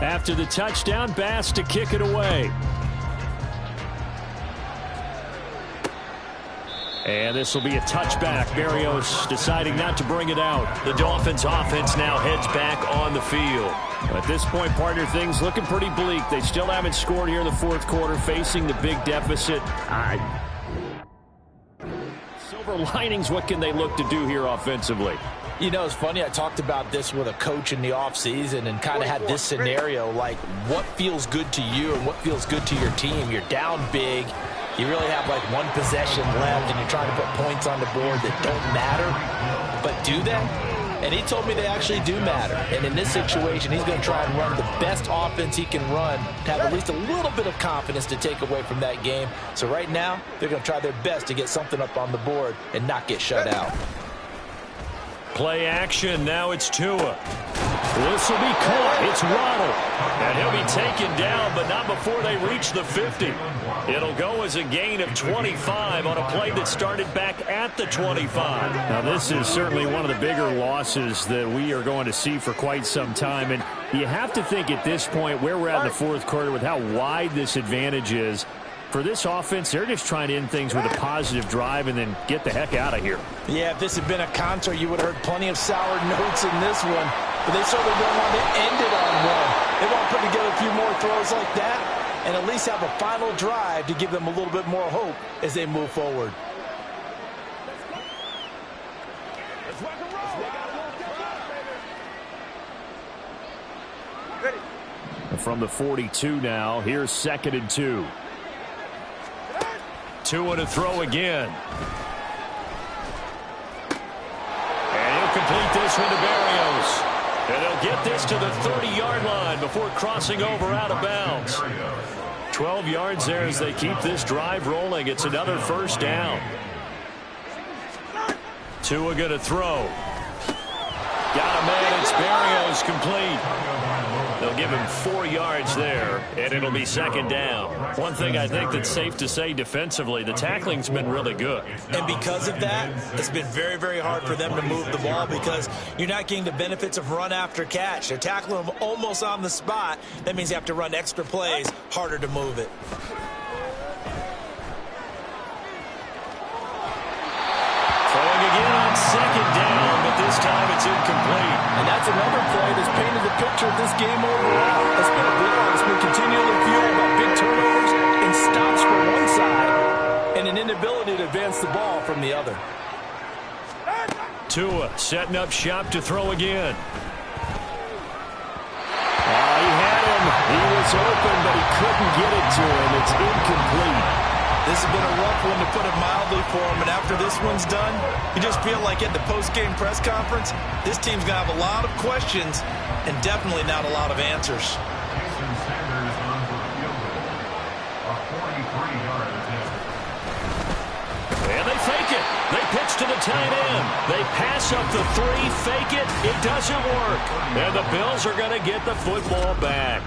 After the touchdown, Bass to kick it away. And this will be a touchback. Berrios deciding not to bring it out. The Dolphins offense now heads back on the field. At this point, partner, things looking pretty bleak. They still haven't scored here in the fourth quarter, facing the big deficit. Silver linings, what can they look to do here offensively? You know, it's funny, I talked about this with a coach in the offseason and kind of had this scenario, like what feels good to you and what feels good to your team. You're down big. You really have like one possession left and you're trying to put points on the board that don't matter. But do they? And he told me they actually do matter. And in this situation, he's going to try and run the best offense he can run to have at least a little bit of confidence to take away from that game. So right now, they're going to try their best to get something up on the board and not get shut out. Play action. Now it's Tua. This will be caught. It's Waddle. And he'll be taken down, but not before they reach the 50. It'll go as a gain of 25 on a play that started back at the 25. Now, this is certainly one of the bigger losses that we are going to see for quite some time. And you have to think at this point where we're at in the fourth quarter with how wide this advantage is. For this offense, they're just trying to end things with a positive drive and then get the heck out of here. Yeah, if this had been a concert, you would have heard plenty of sour notes in this one. But they certainly don't want to end it on one. They want to put together a few more throws like that and at least have a final drive to give them a little bit more hope as they move forward. From the 42 now, here's 2nd and 2. Tua to throw again. And he'll complete this one to Berrios. And they'll get this to the 30-yard line before crossing over out of bounds. 12 yards there as they keep this drive rolling. It's another first down. Tua going to throw. Got a man. It's Berrios complete. They'll give him 4 yards there, and it'll be 2nd down. One thing I think that's safe to say defensively, the tackling's been really good. And because of that, it's been very, very hard for them to move the ball because you're not getting the benefits of run after catch. They're tackling them almost on the spot. That means you have to run extra plays, harder to move it. Throwing again on 2nd down, but this time it's incomplete. And that's another play that's painted the picture of this game overall. It's been a blowout. It's been continually fueled by big turnovers and stops from one side and an inability to advance the ball from the other. Tua setting up shop to throw again. He had him. He was open, but he couldn't get it to him. It's incomplete. This has been a rough one, to put it mildly, for him. And after this one's done, you just feel like at the post-game press conference, this team's going to have a lot of questions and definitely not a lot of answers. Houston Sanders on for a field goal. A 43-yard attempt. And they fake it. They pitch to the tight end. They pass up the 3, fake it. It doesn't work. And the Bills are going to get the football back.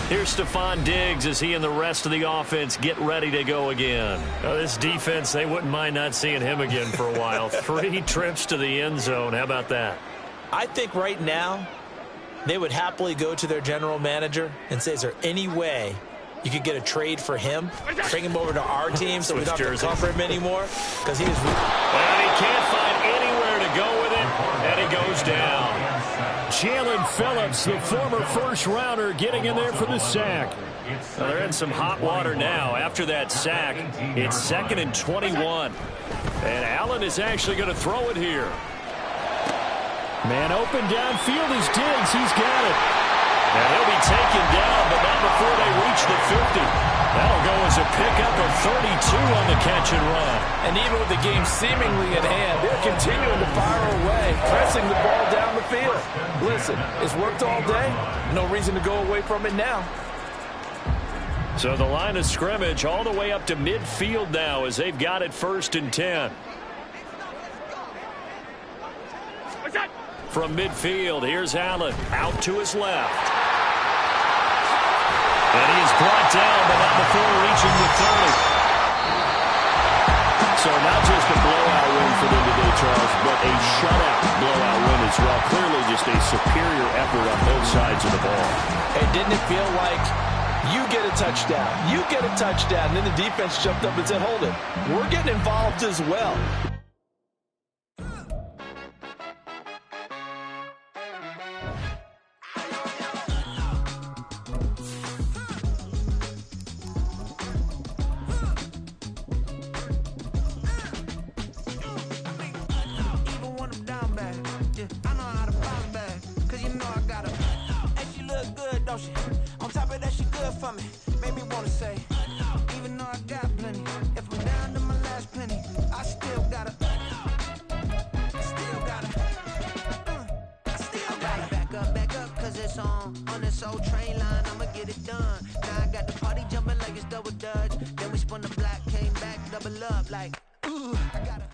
Here's Stephon Diggs as he and the rest of the offense get ready to go again. Now, this defense, they wouldn't mind not seeing him again for a while. 3 trips to the end zone. How about that? I think right now they would happily go to their general manager and say, is there any way you could get a trade for him, bring him over to our team so we don't have to cover him anymore? Because he is... And he can't find anywhere to go with it, and he goes down. Jalen Phillips, the former first-rounder, getting in there for the sack. Well, they're in some hot water now. After that sack, it's 2nd and 21. And Allen is actually going to throw it here. Man open downfield is Diggs. He's got it. And he'll be taken down, but not before they reach the 50. That'll go as a pickup of 32 on the catch and run. And even with the game seemingly in hand, they're continuing to fire away, pressing the ball down the field. Listen, it's worked all day. No reason to go away from it now. So the line of scrimmage all the way up to midfield now as they've got it 1st and 10. From midfield, here's Allen out to his left. And he is brought down, but not before reaching the 30. So not just a blowout win for them today, Charles, but a shutout blowout win as well. Clearly just a superior effort on both sides of the ball. Hey, didn't it feel like you get a touchdown, you get a touchdown, and then the defense jumped up and said, hold it, we're getting involved as well. On top of that, she good for me. Made me wanna say, even though I got plenty, if I'm down to my last penny, I still gotta back up, cause it's on this old train line, I'ma get it done. Now I got the party jumping like it's double dutch. Then we spun the block, came back, double up, like, ooh, I gotta.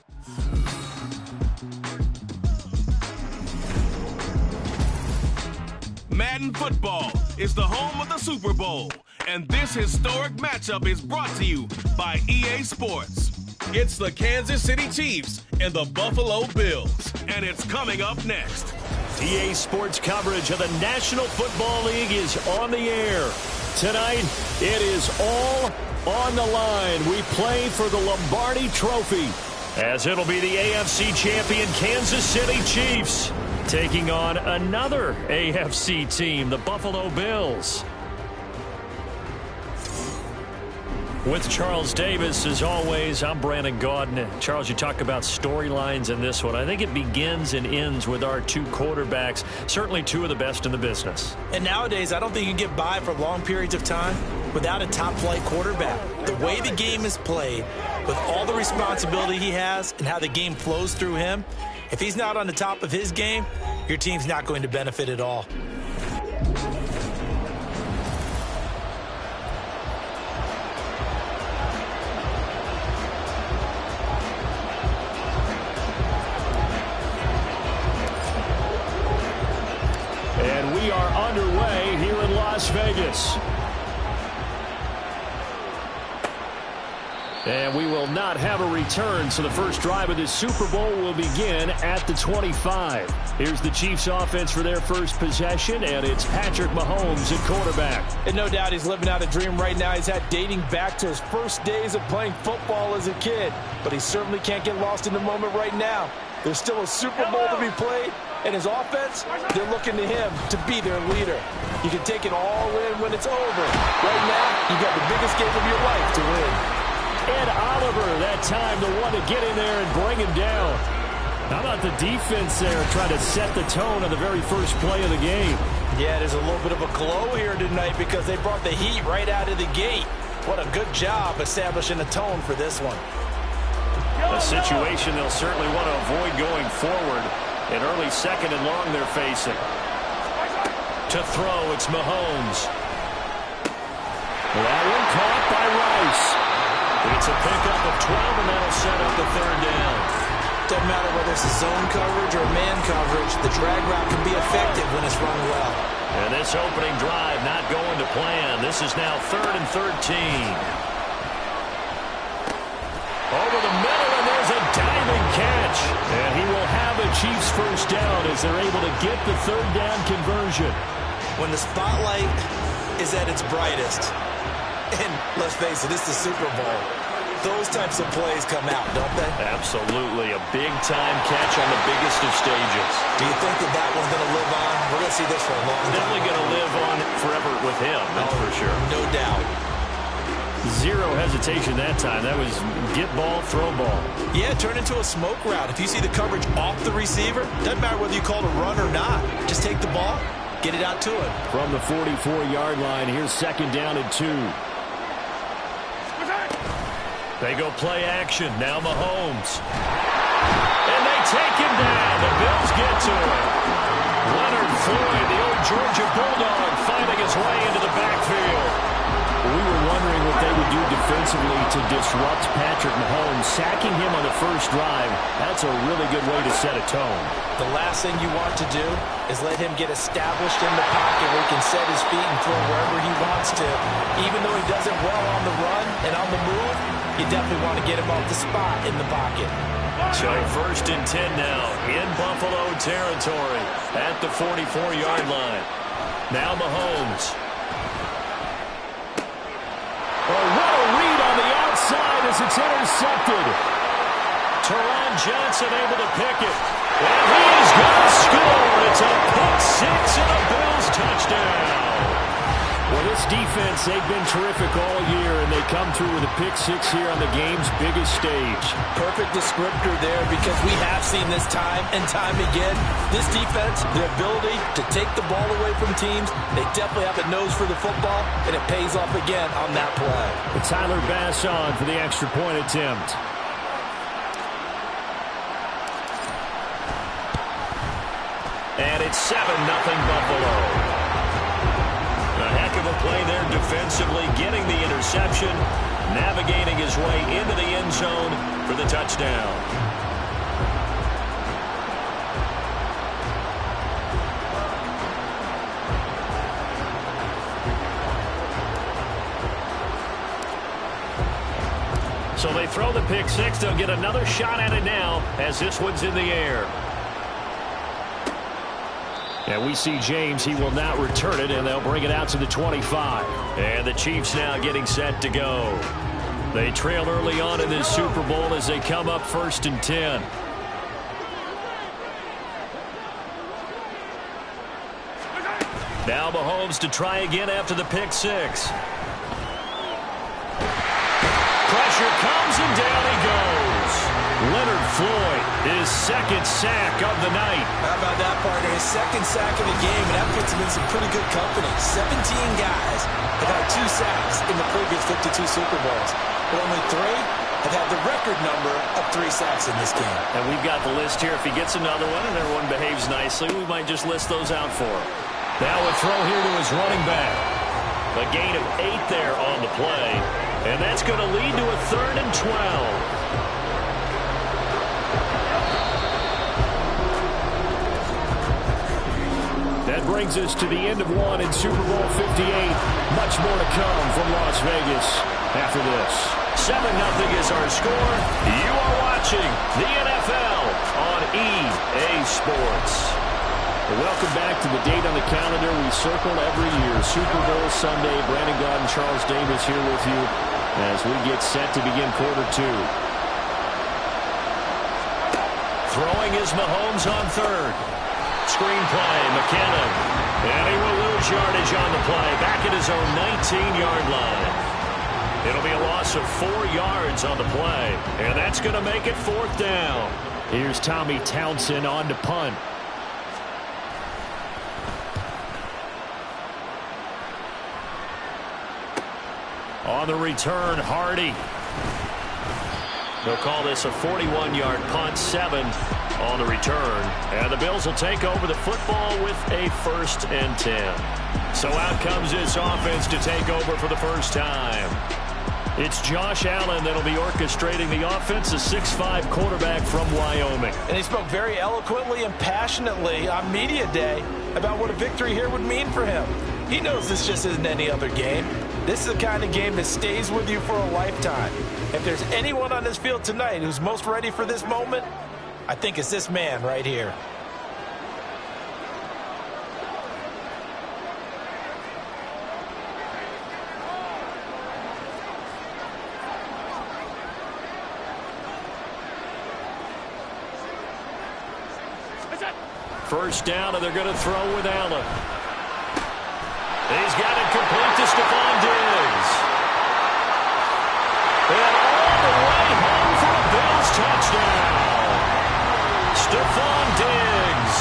Madden football is the home of the Super Bowl, and this historic matchup is brought to you by EA Sports. It's the Kansas City Chiefs and the Buffalo Bills, and it's coming up next. EA Sports coverage of the National Football League is on the air. Tonight, it is all on the line. We play for the Lombardi Trophy, as it'll be the AFC champion Kansas City Chiefs taking on another AFC team, the Buffalo Bills. With Charles Davis, as always, I'm Brandon Gaudin. Charles, you talk about storylines in this one. I think it begins and ends with our two quarterbacks, certainly two of the best in the business. And nowadays, I don't think you can get by for long periods of time without a top-flight quarterback. The way the game is played, with all the responsibility he has and how the game flows through him, if he's not on the top of his game, your team's not going to benefit at all. And we are underway here in Las Vegas. And we will not have a return, so the first drive of this Super Bowl will begin at the 25. Here's the Chiefs offense for their first possession, and it's Patrick Mahomes at quarterback. And no doubt he's living out a dream right now. He's had dating back to his first days of playing football as a kid. But he certainly can't get lost in the moment right now. There's still a Super Bowl to be played, and his offense, they're looking to him to be their leader. You can take it all in when it's over. Right now, you got the biggest game of your life to win. Ed Oliver, that time, the one to get in there and bring him down. How about the defense there trying to set the tone on the very first play of the game? Yeah, there's a little bit of a glow here tonight because they brought the heat right out of the gate. What a good job establishing a tone for this one. A situation they'll certainly want to avoid going forward. An early second and long they're facing. To throw, it's Mahomes. That one caught by Rice. It's a pickup of 12, and that'll set up the third down. Doesn't matter whether it's a zone coverage or man coverage, the drag route can be effective when it's run well. And this opening drive not going to plan. This is now 3rd and 13. Over the middle, and there's a diving catch. And he will have a Chiefs first down as they're able to get the third down conversion. When the spotlight is at its brightest, and let's face it, it's the Super Bowl, those types of plays come out, don't they? Absolutely. A big-time catch on the biggest of stages. Do you think that one's going to live on? We're going to see this for a long time. Definitely going to live on forever with him, that's for sure. No doubt. Zero hesitation that time. That was get ball, throw ball. Yeah, turn into a smoke route. If you see the coverage off the receiver, doesn't matter whether you call it a run or not. Just take the ball, get it out to him. From the 44-yard line, here's second down and 2. They go play action. Now Mahomes. And they take him down. The Bills get to him. Leonard Floyd, the old Georgia Bulldog, finding his way into the backfield. We were wondering what they would do defensively to disrupt Patrick Mahomes. Sacking him on the first drive, that's a really good way to set a tone. The last thing you want to do is let him get established in the pocket where he can set his feet and throw wherever he wants to. Even though he does it well on the run and on the move, you definitely want to get him off the spot in the pocket. So first and 10 now in Buffalo territory at the 44-yard line. Now Mahomes. Oh, what a read on the outside as it's intercepted. Teron Johnson able to pick it. And he is going to score. It's a pick six and a Bills touchdown. Well, this defense, they've been terrific all year, and they come through with a pick six here on the game's biggest stage. Perfect descriptor there, because we have seen this time and time again. This defense, their ability to take the ball away from teams, they definitely have a nose for the football, and it pays off again on that play. But Tyler Bass on for the extra point attempt. And it's 7-0 Buffalo. A heck of a play there defensively, getting the interception, navigating his way into the end zone for the touchdown. So they throw the pick six. They'll get another shot at it now as this one's in the air. And we see James. He will not return it, and they'll bring it out to the 25. And the Chiefs now getting set to go. They trail early on in this Super Bowl as they come up first and 10. Now Mahomes to try again after the pick six. Pressure comes, and down he goes. Leonard Floyd, his second sack of the night. How about that, partner? His second sack of the game, and that puts him in some pretty good company. 17 guys have had 2 sacks in the previous 52 Super Bowls, but only 3 have had the record number of 3 sacks in this game. And we've got the list here. If he gets another one and everyone behaves nicely, we might just list those out for him. Now a throw here to his running back. A gain of 8 there on the play, and that's going to lead to a 3rd and 12. That brings us to the end of one in Super Bowl 58. Much more to come from Las Vegas after this. 7-0 is our score. You are watching the NFL on EA Sports. Welcome back to the date on the calendar we circle every year. Super Bowl Sunday. Brandon Gaud and Charles Davis here with you as we get set to begin quarter 2. Throwing is Mahomes on 3rd. Screen play, McKinnon. And he will lose yardage on the play. Back at his own 19-yard line. It'll be a loss of 4 yards on the play. And that's going to make it 4th down. Here's Tommy Townsend on to punt. On the return, Hardy. They'll call this a 41-yard punt, 7 on the return. And the Bills will take over the football with a 1st and 10. So out comes this offense to take over for the first time. It's Josh Allen that'll be orchestrating the offense, a 6'5" quarterback from Wyoming. And he spoke very eloquently and passionately on media day about what a victory here would mean for him. He knows this just isn't any other game. This is the kind of game that stays with you for a lifetime. If there's anyone on this field tonight who's most ready for this moment, I think it's this man right here. First down, and they're going to throw with Allen. He's got it complete to Stephon Diggs. And all the way home for a Bills touchdown. Stephon Diggs,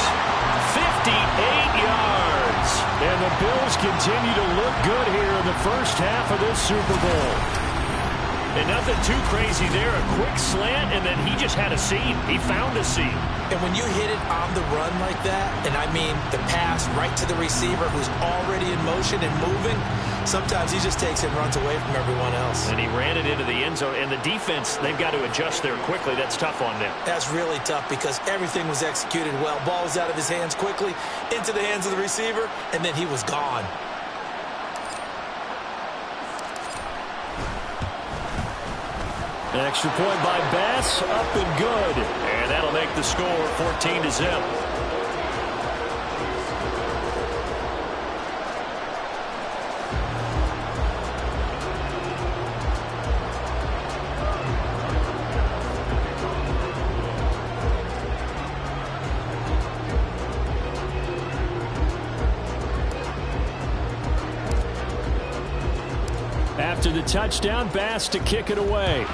58 yards. And the Bills continue to look good here in the first half of this Super Bowl. And nothing too crazy there. A quick slant, and then he just had a seam. He found a seam. And when you hit it on the run like that, and I mean the pass right to the receiver who's already in motion and moving, sometimes he just takes it and runs away from everyone else. And he ran it into the end zone. And the defense, they've got to adjust there quickly. That's tough on them. That's really tough because everything was executed well. Ball was out of his hands quickly, into the hands of the receiver, and then he was gone. An extra point by Bass, up and good. And that'll make the score 14-0. After the touchdown, Bass to kick it away.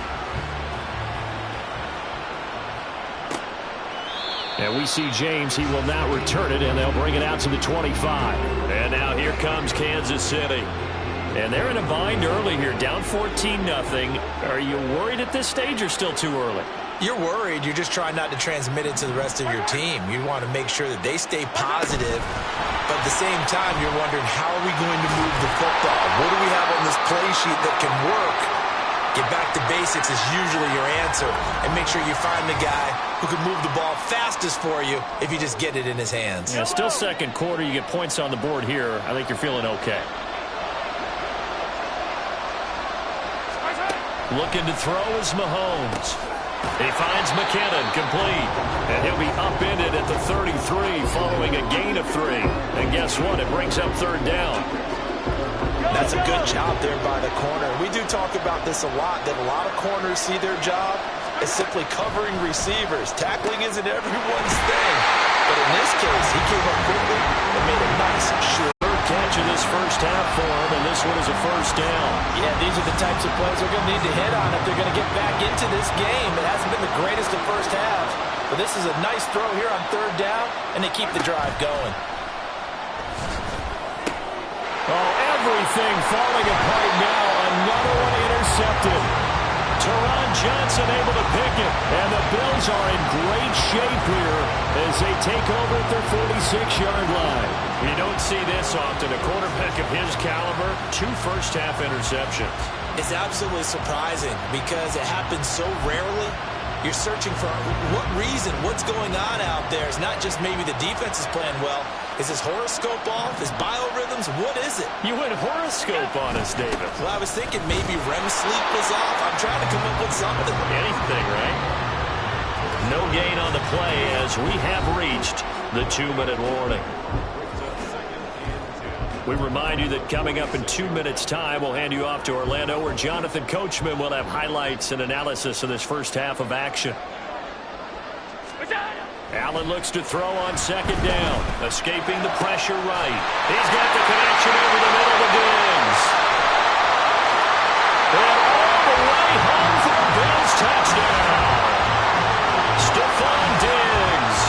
And we see James. He will now return it, and they'll bring it out to the 25. And now here comes Kansas City. And they're in a bind early here, down 14-0. Are you worried at this stage or still too early? You're worried. You're just trying not to transmit it to the rest of your team. You want to make sure that they stay positive. But at the same time, you're wondering, how are we going to move the football? What do we have on this play sheet that can work? Get back to basics is usually your answer. And make sure you find the guy who can move the ball fastest for you if you just get it in his hands. Yeah, still second quarter. You get points on the board here. I think you're feeling okay. Looking to throw is Mahomes. He finds McKinnon complete. And he'll be upended at the 33 following a gain of 3. And guess what? It brings up third down. That's a good job there by the corner. We do talk about this a lot, that a lot of corners see their job as simply covering receivers. Tackling isn't everyone's thing. But in this case, he came up quickly and made a nice, sure catch in this first half for him, and this one is a first down. Yeah, these are the types of plays they're going to need to hit on if they're going to get back into this game. It hasn't been the greatest of first halves, but this is a nice throw here on third down, and they keep the drive going. Oh, everything falling apart now. Another one intercepted. Teron Johnson able to pick it. And the Bills are in great shape here as they take over at their 46-yard line. You don't see this often. A quarterback of his caliber, 2 first-half interceptions. It's absolutely surprising because it happens so rarely. You're searching for what reason, what's going on out there. It's not just maybe the defense is playing well. Is his horoscope off? His biorhythms? What is it? You went horoscope on us, David. Well, I was thinking maybe REM sleep was off. I'm trying to come up with something. Anything, right? No gain on the play as we have reached the 2-minute warning. We remind you that coming up in 2 minutes' time, we'll hand you off to Orlando, where Jonathan Coachman will have highlights and analysis of this first half of action. Allen looks to throw on second down, escaping the pressure right. He's got the connection over the middle to Diggs. And all the way home for a Bills touchdown. Stephon Diggs,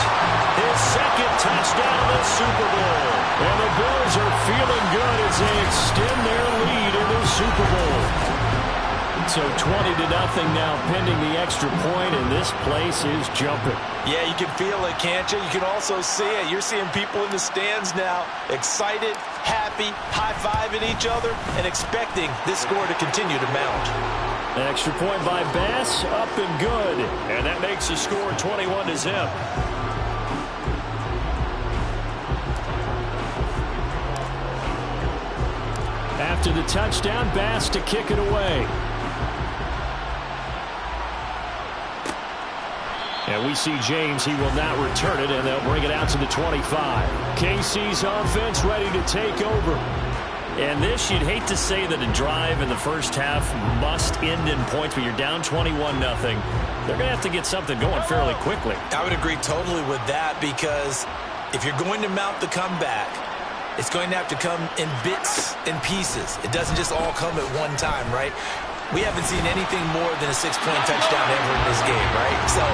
his second touchdown of the Super Bowl. And the Bills are feeling good as they extend their lead in the Super Bowl. So 20-0 now pending the extra point, and this place is jumping. Yeah, you can feel it, can't you? You can also see it. You're seeing people in the stands now excited, happy, high-fiving each other, and expecting this score to continue to mount. An extra point by Bass, up and good. And that makes the score 21-0. After the touchdown, Bass to kick it away. And we see James. He will not return it, and they'll bring it out to the 25. KC's offense ready to take over. And this, you'd hate to say that a drive in the first half must end in points, but you're down 21-0. They're going to have to get something going fairly quickly. I would agree totally with that, because if you're going to mount the comeback, it's going to have to come in bits and pieces. It doesn't just all come at one time, right? We haven't seen anything more than a 6-point touchdown ever in this game, right? So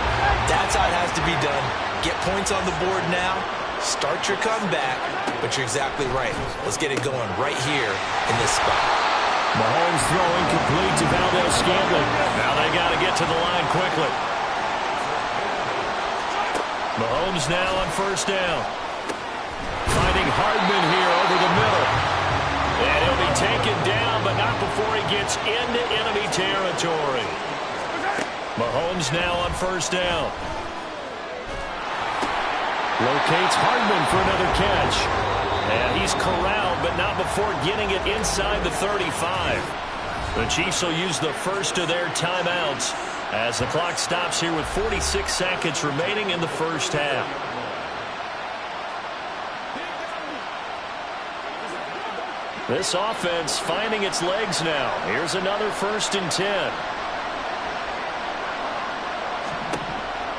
that's how it has to be done. Get points on the board now. Start your comeback. But you're exactly right. Let's get it going right here in this spot. Mahomes throwing complete to Valdez-Scantling. Now they got to get to the line quickly. Mahomes now on first down. Finding Hardman here over the middle. And he'll be taken down, but not before he gets into enemy territory. Mahomes now on first down. Locates Hardman for another catch. And he's corralled, but not before getting it inside the 35. The Chiefs will use the first of their timeouts as the clock stops here with 46 seconds remaining in the first half. This offense finding its legs now. Here's another 1st and 10.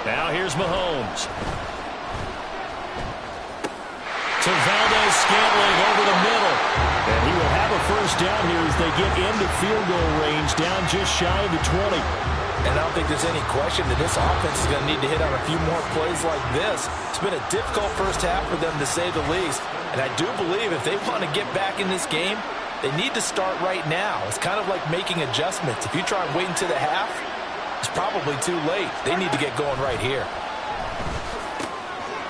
Now here's Mahomes. To Valdez-Scantling over the middle. And he will have a first down here as they get into field goal range, down just shy of the 20. And I don't think there's any question that this offense is going to need to hit on a few more plays like this. It's been a difficult first half for them, to say the least. And I do believe if they want to get back in this game, they need to start right now. It's kind of like making adjustments. If you try and wait until the half, it's probably too late. They need to get going right here.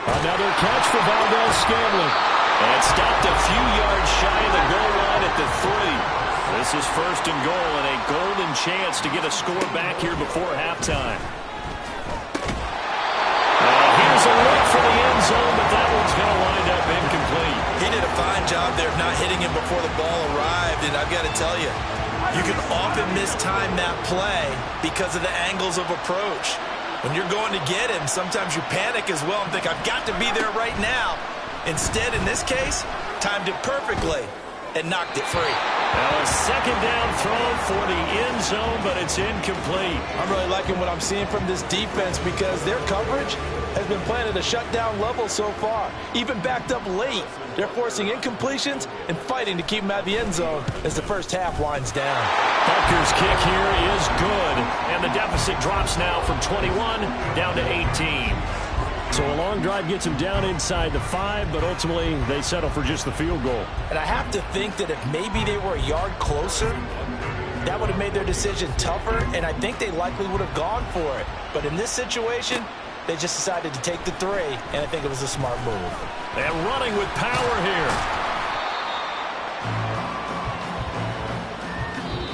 Another catch for Valdez-Scantling. And stopped a few yards shy of the goal line at the 3. This is 1st and goal and a golden chance to get a score back here before halftime. Here's a look for the end zone, but that one's going to wind up incomplete. He did a fine job there of not hitting him before the ball arrived, and I've got to tell you, you can often mistime that play because of the angles of approach. When you're going to get him, sometimes you panic as well and think, I've got to be there right now. Instead, in this case, timed it perfectly and knocked it free. Now a 2nd down throw for the end zone, but it's incomplete. I'm really liking what I'm seeing from this defense because their coverage has been playing at a shutdown level so far. Even backed up late, they're forcing incompletions and fighting to keep them out of the end zone as the first half winds down. Butker's kick here is good, and the deficit drops now from 21 down to 18. So a long drive gets them down inside the 5, but ultimately they settle for just the field goal. And I have to think that if maybe they were a yard closer, that would have made their decision tougher, and I think they likely would have gone for it. But in this situation, they just decided to take the 3, and I think it was a smart move. And running with power here.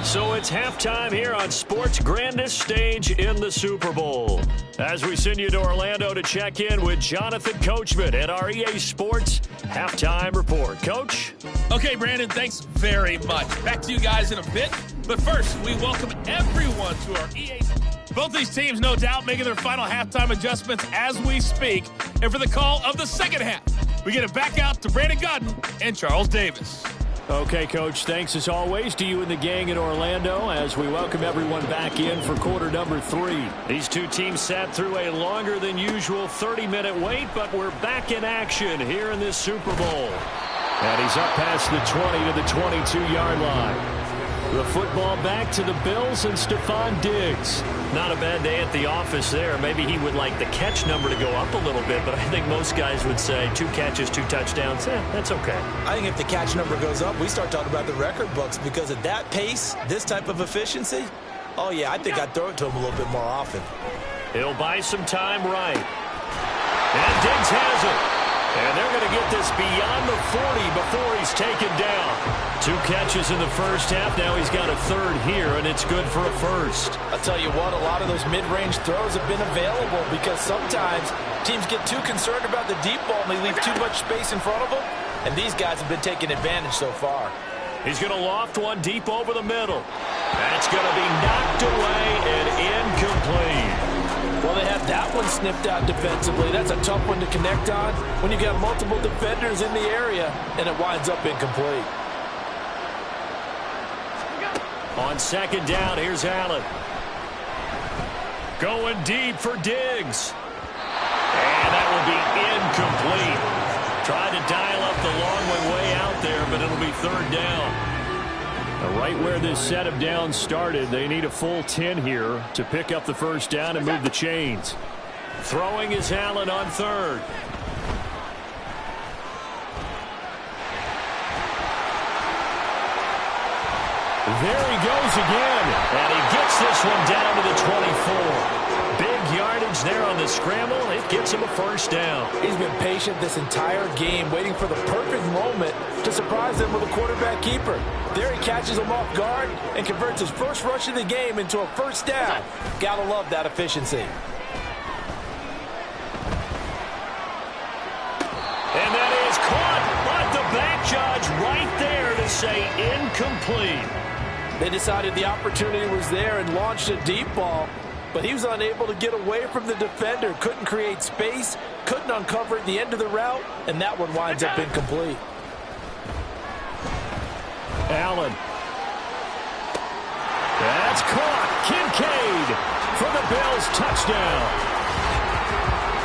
So it's halftime here on sports' grandest stage in the Super Bowl. As we send you to Orlando to check in with Jonathan Coachman at our EA Sports Halftime Report. Coach? Okay, Brandon, thanks very much. Back to you guys in a bit. But first, we welcome everyone to our EA. Both these teams, no doubt, making their final halftime adjustments as we speak. And for the call of the second half, we get it back out to Brandon Godden and Charles Davis. Okay, Coach, thanks as always to you and the gang in Orlando as we welcome everyone back in for quarter number 3. These two teams sat through a longer than usual 30-minute wait, but we're back in action here in this Super Bowl. And he's up past the 20 to the 22-yard line. The football back to the Bills and Stephon Diggs. Not a bad day at the office there. Maybe he would like the catch number to go up a little bit, but I think most guys would say 2 catches, 2 touchdowns. That's okay. I think if the catch number goes up, we start talking about the record books because at that pace, this type of efficiency, oh yeah, I think I'd throw it to him a little bit more often. He'll buy some time right. And Diggs has it. And they're going to get this beyond the 40 before he's taken down. 2 catches in the first half. Now he's got a 3rd here, and it's good for a 1st. I'll tell you what, a lot of those mid-range throws have been available because sometimes teams get too concerned about the deep ball and they leave too much space in front of them. And these guys have been taking advantage so far. He's going to loft one deep over the middle. That's going to be knocked away and incomplete. Well, they had that that one sniffed out defensively. That's a tough one to connect on when you got multiple defenders in the area, and it winds up incomplete. On second down, here's Allen. Going deep for Diggs. And that will be incomplete. Tried to dial up the long way out there, but it'll be third down. Right where this set of downs started, they need a full 10 here to pick up the first down and move the chains. Throwing is Allen on third. There he goes again, and he gets this one down to the 24. Big yardage there on the scramble. It gets him a first down. He's been patient this entire game, waiting for the perfect moment to surprise them with a quarterback keeper. There he catches him off guard and converts his first rush of the game into a first down. Gotta love that efficiency. And that is caught, but the back judge right there to say incomplete. They decided the opportunity was there and launched a deep ball, but he was unable to get away from the defender. Couldn't create space, couldn't uncover at the end of the route, and that one winds up incomplete. Allen. That's caught. Kincaid for the Bills. Touchdown.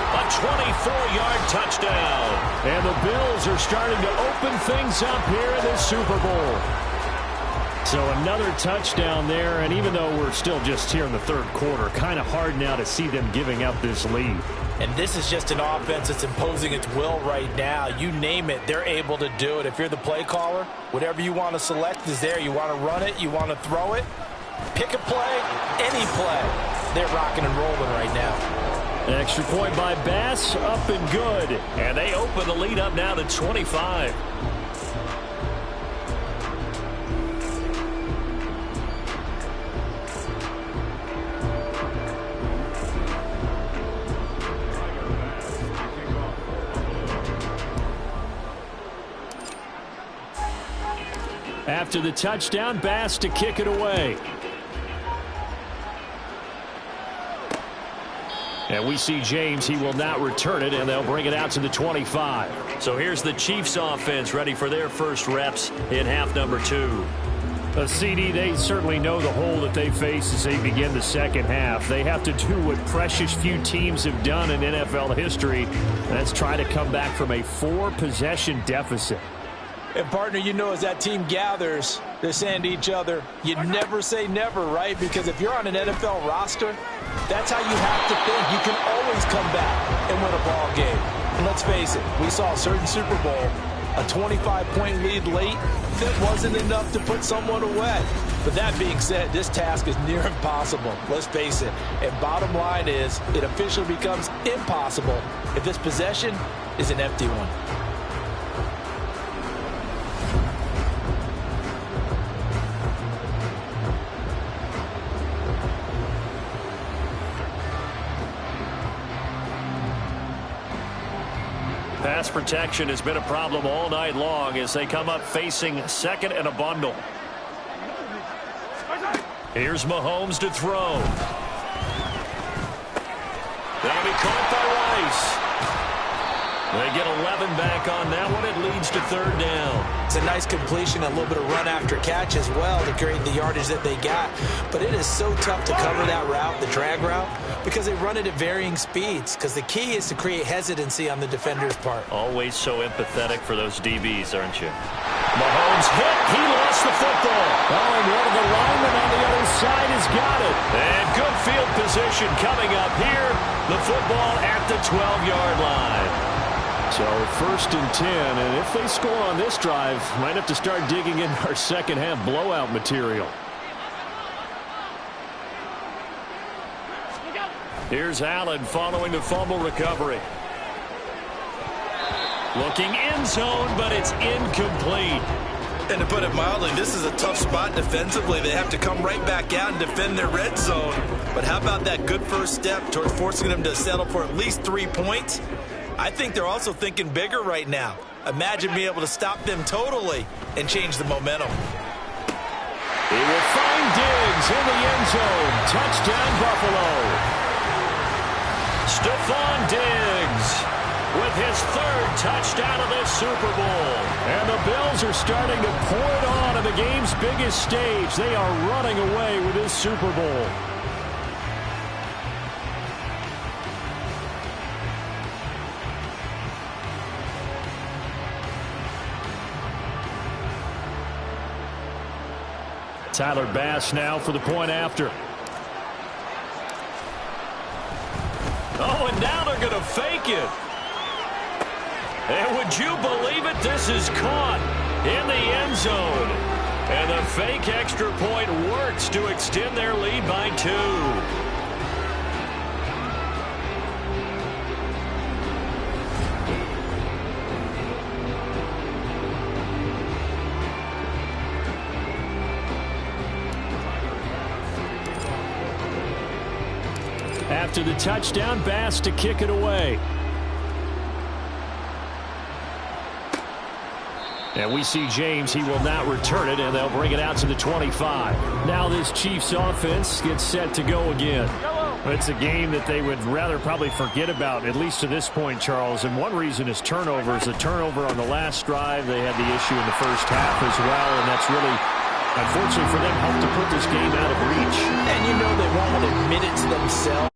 A 24-yard touchdown. And the Bills are starting to open things up here in the Super Bowl. So another touchdown there, and even though we're still just here in the third quarter, kind of hard now to see them giving up this lead. And this is just an offense that's imposing its will right now. You name it, they're able to do it. If you're the play caller, whatever you want to select is there. You want to run it, you want to throw it, pick a play, any play. They're rocking and rolling right now. An extra point by Bass, up and good. And they open the lead up now to 25. After the touchdown, Bass to kick it away. And we see James. He will not return it, and they'll bring it out to the 25. So here's the Chiefs offense ready for their first reps in half number 2. CD, they certainly know the hole that they face as they begin the second half. They have to do what precious few teams have done in NFL history, and that's try to come back from a 4-possession deficit. And, partner, you know, as that team gathers, they're saying to each other, you never say never, right? Because if you're on an NFL roster, that's how you have to think. You can always come back and win a ball game. And let's face it, we saw a certain Super Bowl, a 25-point lead late, that wasn't enough to put someone away. But that being said, this task is near impossible. Let's face it. And bottom line is, it officially becomes impossible if this possession is an empty one. Pass protection has been a problem all night long as they come up facing second and a bundle. Here's Mahomes to throw. That'll be caught by Rice. They get 11 back on that one. It leads to third down. It's a nice completion, a little bit of run after catch as well to create the yardage that they got. But it is so tough to cover that route, the drag route, because they run it at varying speeds. Because the key is to create hesitancy on the defender's part. Always so empathetic for those DBs, aren't you? Mahomes hit. He lost the football. Oh, and one of the linemen on the other side has got it. And good field position coming up here. The football at the 12-yard line. So first and 10, and if they score on this drive, might have to start digging in our second half blowout material. Here's Allen following the fumble recovery. Looking end zone, but it's incomplete. And to put it mildly, this is a tough spot defensively. They have to come right back out and defend their red zone. But how about that good first step towards forcing them to settle for at least 3 points? I think they're also thinking bigger right now. Imagine being able to stop them totally and change the momentum. He will find Diggs in the end zone. Touchdown, Buffalo. Stephon Diggs with his third touchdown of this Super Bowl. And the Bills are starting to pour it on the game's biggest stage. They are running away with this Super Bowl. Tyler Bass now for the point after. Oh, and now they're going to fake it. And would you believe it? This is caught in the end zone. And the fake extra point works to extend their lead by 2. After the touchdown, Bass to kick it away. And we see James. He will not return it, and they'll bring it out to the 25. Now this Chiefs offense gets set to go again. It's a game that they would rather probably forget about, at least to this point, Charles. And one reason is turnovers. A turnover on the last drive. They had the issue in the first half as well, and that's really, unfortunately for them, helped to put this game out of reach. And you know they won't admit it to themselves.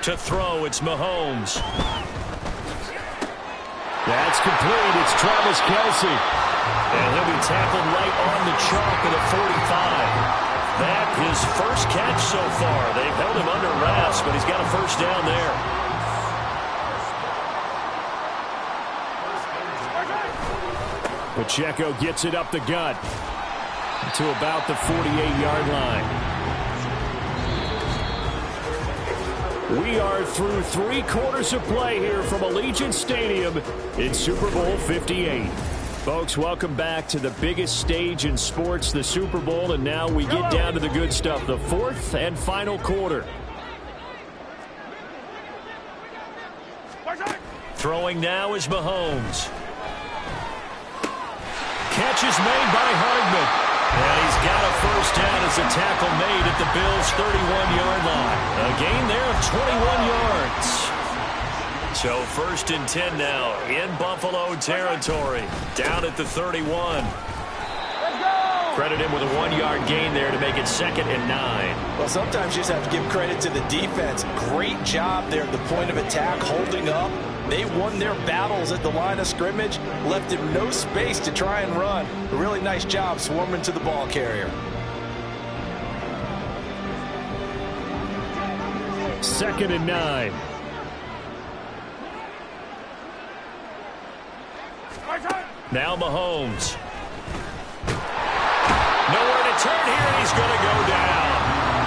To throw, it's Mahomes. That's complete. It's Travis Kelce. And he'll be tackled right on the chalk of the 45. That his first catch so far. They've held him under wraps, but he's got a first down there. Pacheco gets it up the gut to about the 48-yard line. We are through 3 quarters of play here from Allegiant Stadium in Super Bowl 58. Folks, welcome back to the biggest stage in sports, the Super Bowl, and now we get down to the good stuff, the 4th and final quarter. Throwing now is Mahomes. Catch is made by Hardman. And he's got a first down as a tackle made at the Bills' 31-yard line. A gain there of 21 yards. So 1st and 10 now in Buffalo territory. Down at the 31. Credit him with a 1-yard gain there to make it 2nd and 9. Well, sometimes you just have to give credit to the defense. Great job there at the point of attack, holding up. They won their battles at the line of scrimmage, left him no space to try and run. A really nice job swarming to the ball carrier. 2nd and 9. Now Mahomes. Nowhere to turn here, and he's going to go down.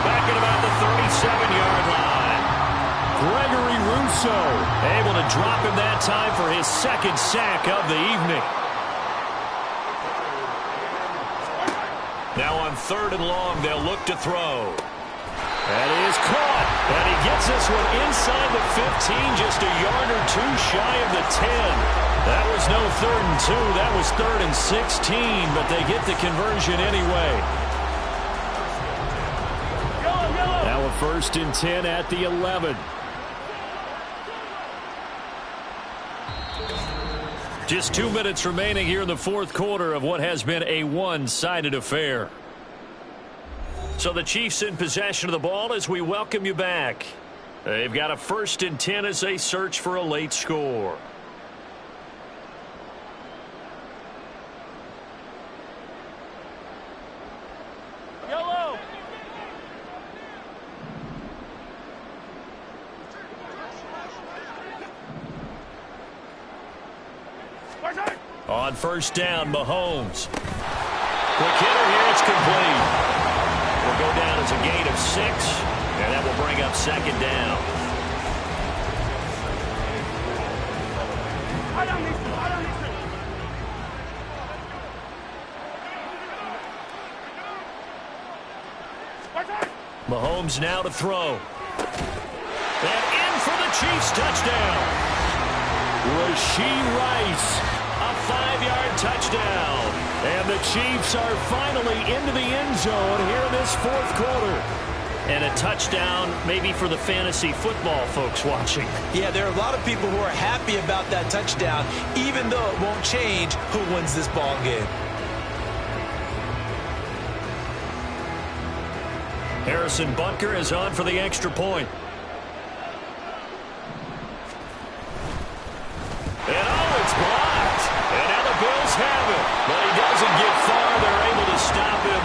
Back at about the 37-yard line. Gregory Rousseau able to drop him that time for his 2nd sack of the evening. Now on 3rd and long, they'll look to throw. That is caught, and he gets this one inside the 15, just a yard or 2 shy of the 10. That was no 3rd and 2, that was 3rd and 16, but they get the conversion anyway. Now a 1st and 10 at the 11. Just 2 minutes remaining here in the 4th quarter of what has been a one-sided affair. So the Chiefs in possession of the ball as we welcome you back. They've got a 1st and 10 as they search for a late score. Yellow. On 1st down, Mahomes. Quick hitter here, it's complete. Will go down as a gain of 6, and that will bring up 2nd down. Mahomes now to throw. And in for the Chiefs touchdown. Rashee Rice, a 5-yard touchdown. And the Chiefs are finally into the end zone here in this fourth quarter. And a touchdown maybe for the fantasy football folks watching. Yeah, there are a lot of people who are happy about that touchdown, even though it won't change who wins this ball game. Harrison Butker is on for the extra point. And it's blocked. And now the Bills have it. But he doesn't get far. They're able to stop him.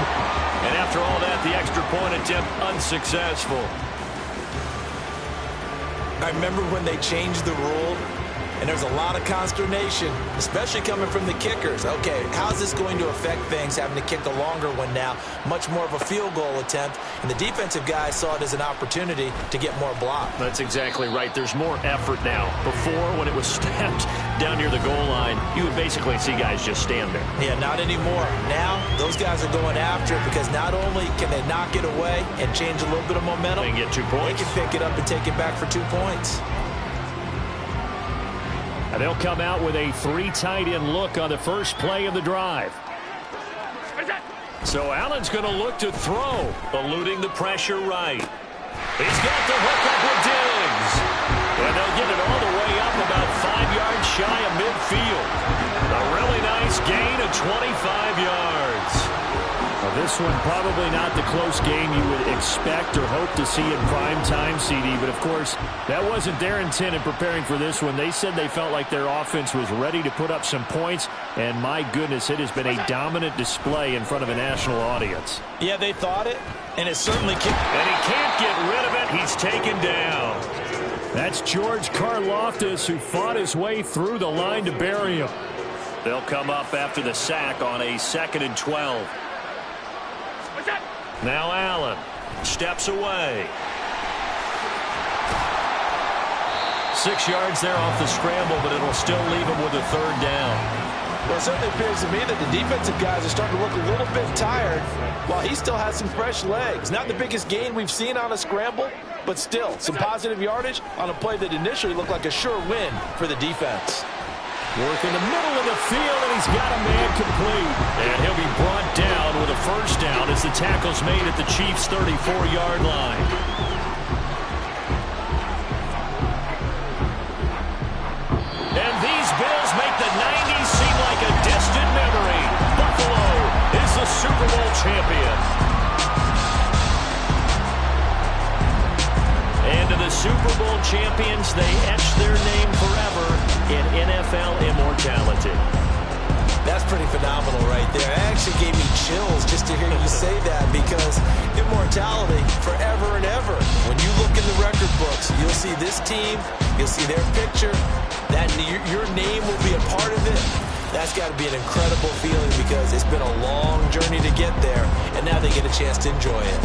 And after all that, the extra point attempt unsuccessful. I remember when they changed the rule, and there's a lot of consternation, especially coming from the kickers. Okay, how's this going to affect things, having to kick a longer one now, much more of a field goal attempt, and the defensive guys saw it as an opportunity to get more block. That's exactly right. There's more effort now. Before, when it was snapped down near the goal line, you would basically see guys just stand there. Yeah, not anymore. Now, those guys are going after it because not only can they knock it away and change a little bit of momentum, they get 2 points. They can pick it up and take it back for 2 points. And they'll come out with a 3 tight end look on the first play of the drive. So Allen's going to look to throw, eluding the pressure right. He's got the hook up with Diggs. And they'll get it all the way up about 5 yards shy of midfield. A really nice gain of 25 yards. Well, this one probably not the close game you would expect or hope to see in prime time, CD. But, of course, that wasn't their intent in preparing for this one. They said they felt like their offense was ready to put up some points. And, my goodness, it has been a dominant display in front of a national audience. Yeah, they thought it, and it certainly can. And he can't get rid of it. He's taken down. That's George Karlaftis, who fought his way through the line to bury him. They'll come up after the sack on a 2nd and 12. Now Allen steps away. 6 yards there off the scramble, but it'll still leave him with a 3rd down. Well, it certainly appears to me that the defensive guys are starting to look a little bit tired while he still has some fresh legs. Not the biggest gain we've seen on a scramble, but still some positive yardage on a play that initially looked like a sure win for the defense. Work in the middle of the field, and he's got a man complete. And he'll be brought down with a 1st down as the tackle's made at the Chiefs' 34-yard line. And these Bills make the 90s seem like a distant memory. Buffalo is the Super Bowl champion. And to the Super Bowl champions, they etch their name forever in NFL immortality. That's pretty phenomenal right there. It actually gave me chills just to hear you say that, because immortality forever and ever. When you look in the record books, you'll see this team, you'll see their picture, that your name will be a part of it. That's got to be an incredible feeling because it's been a long journey to get there, and now they get a chance to enjoy it.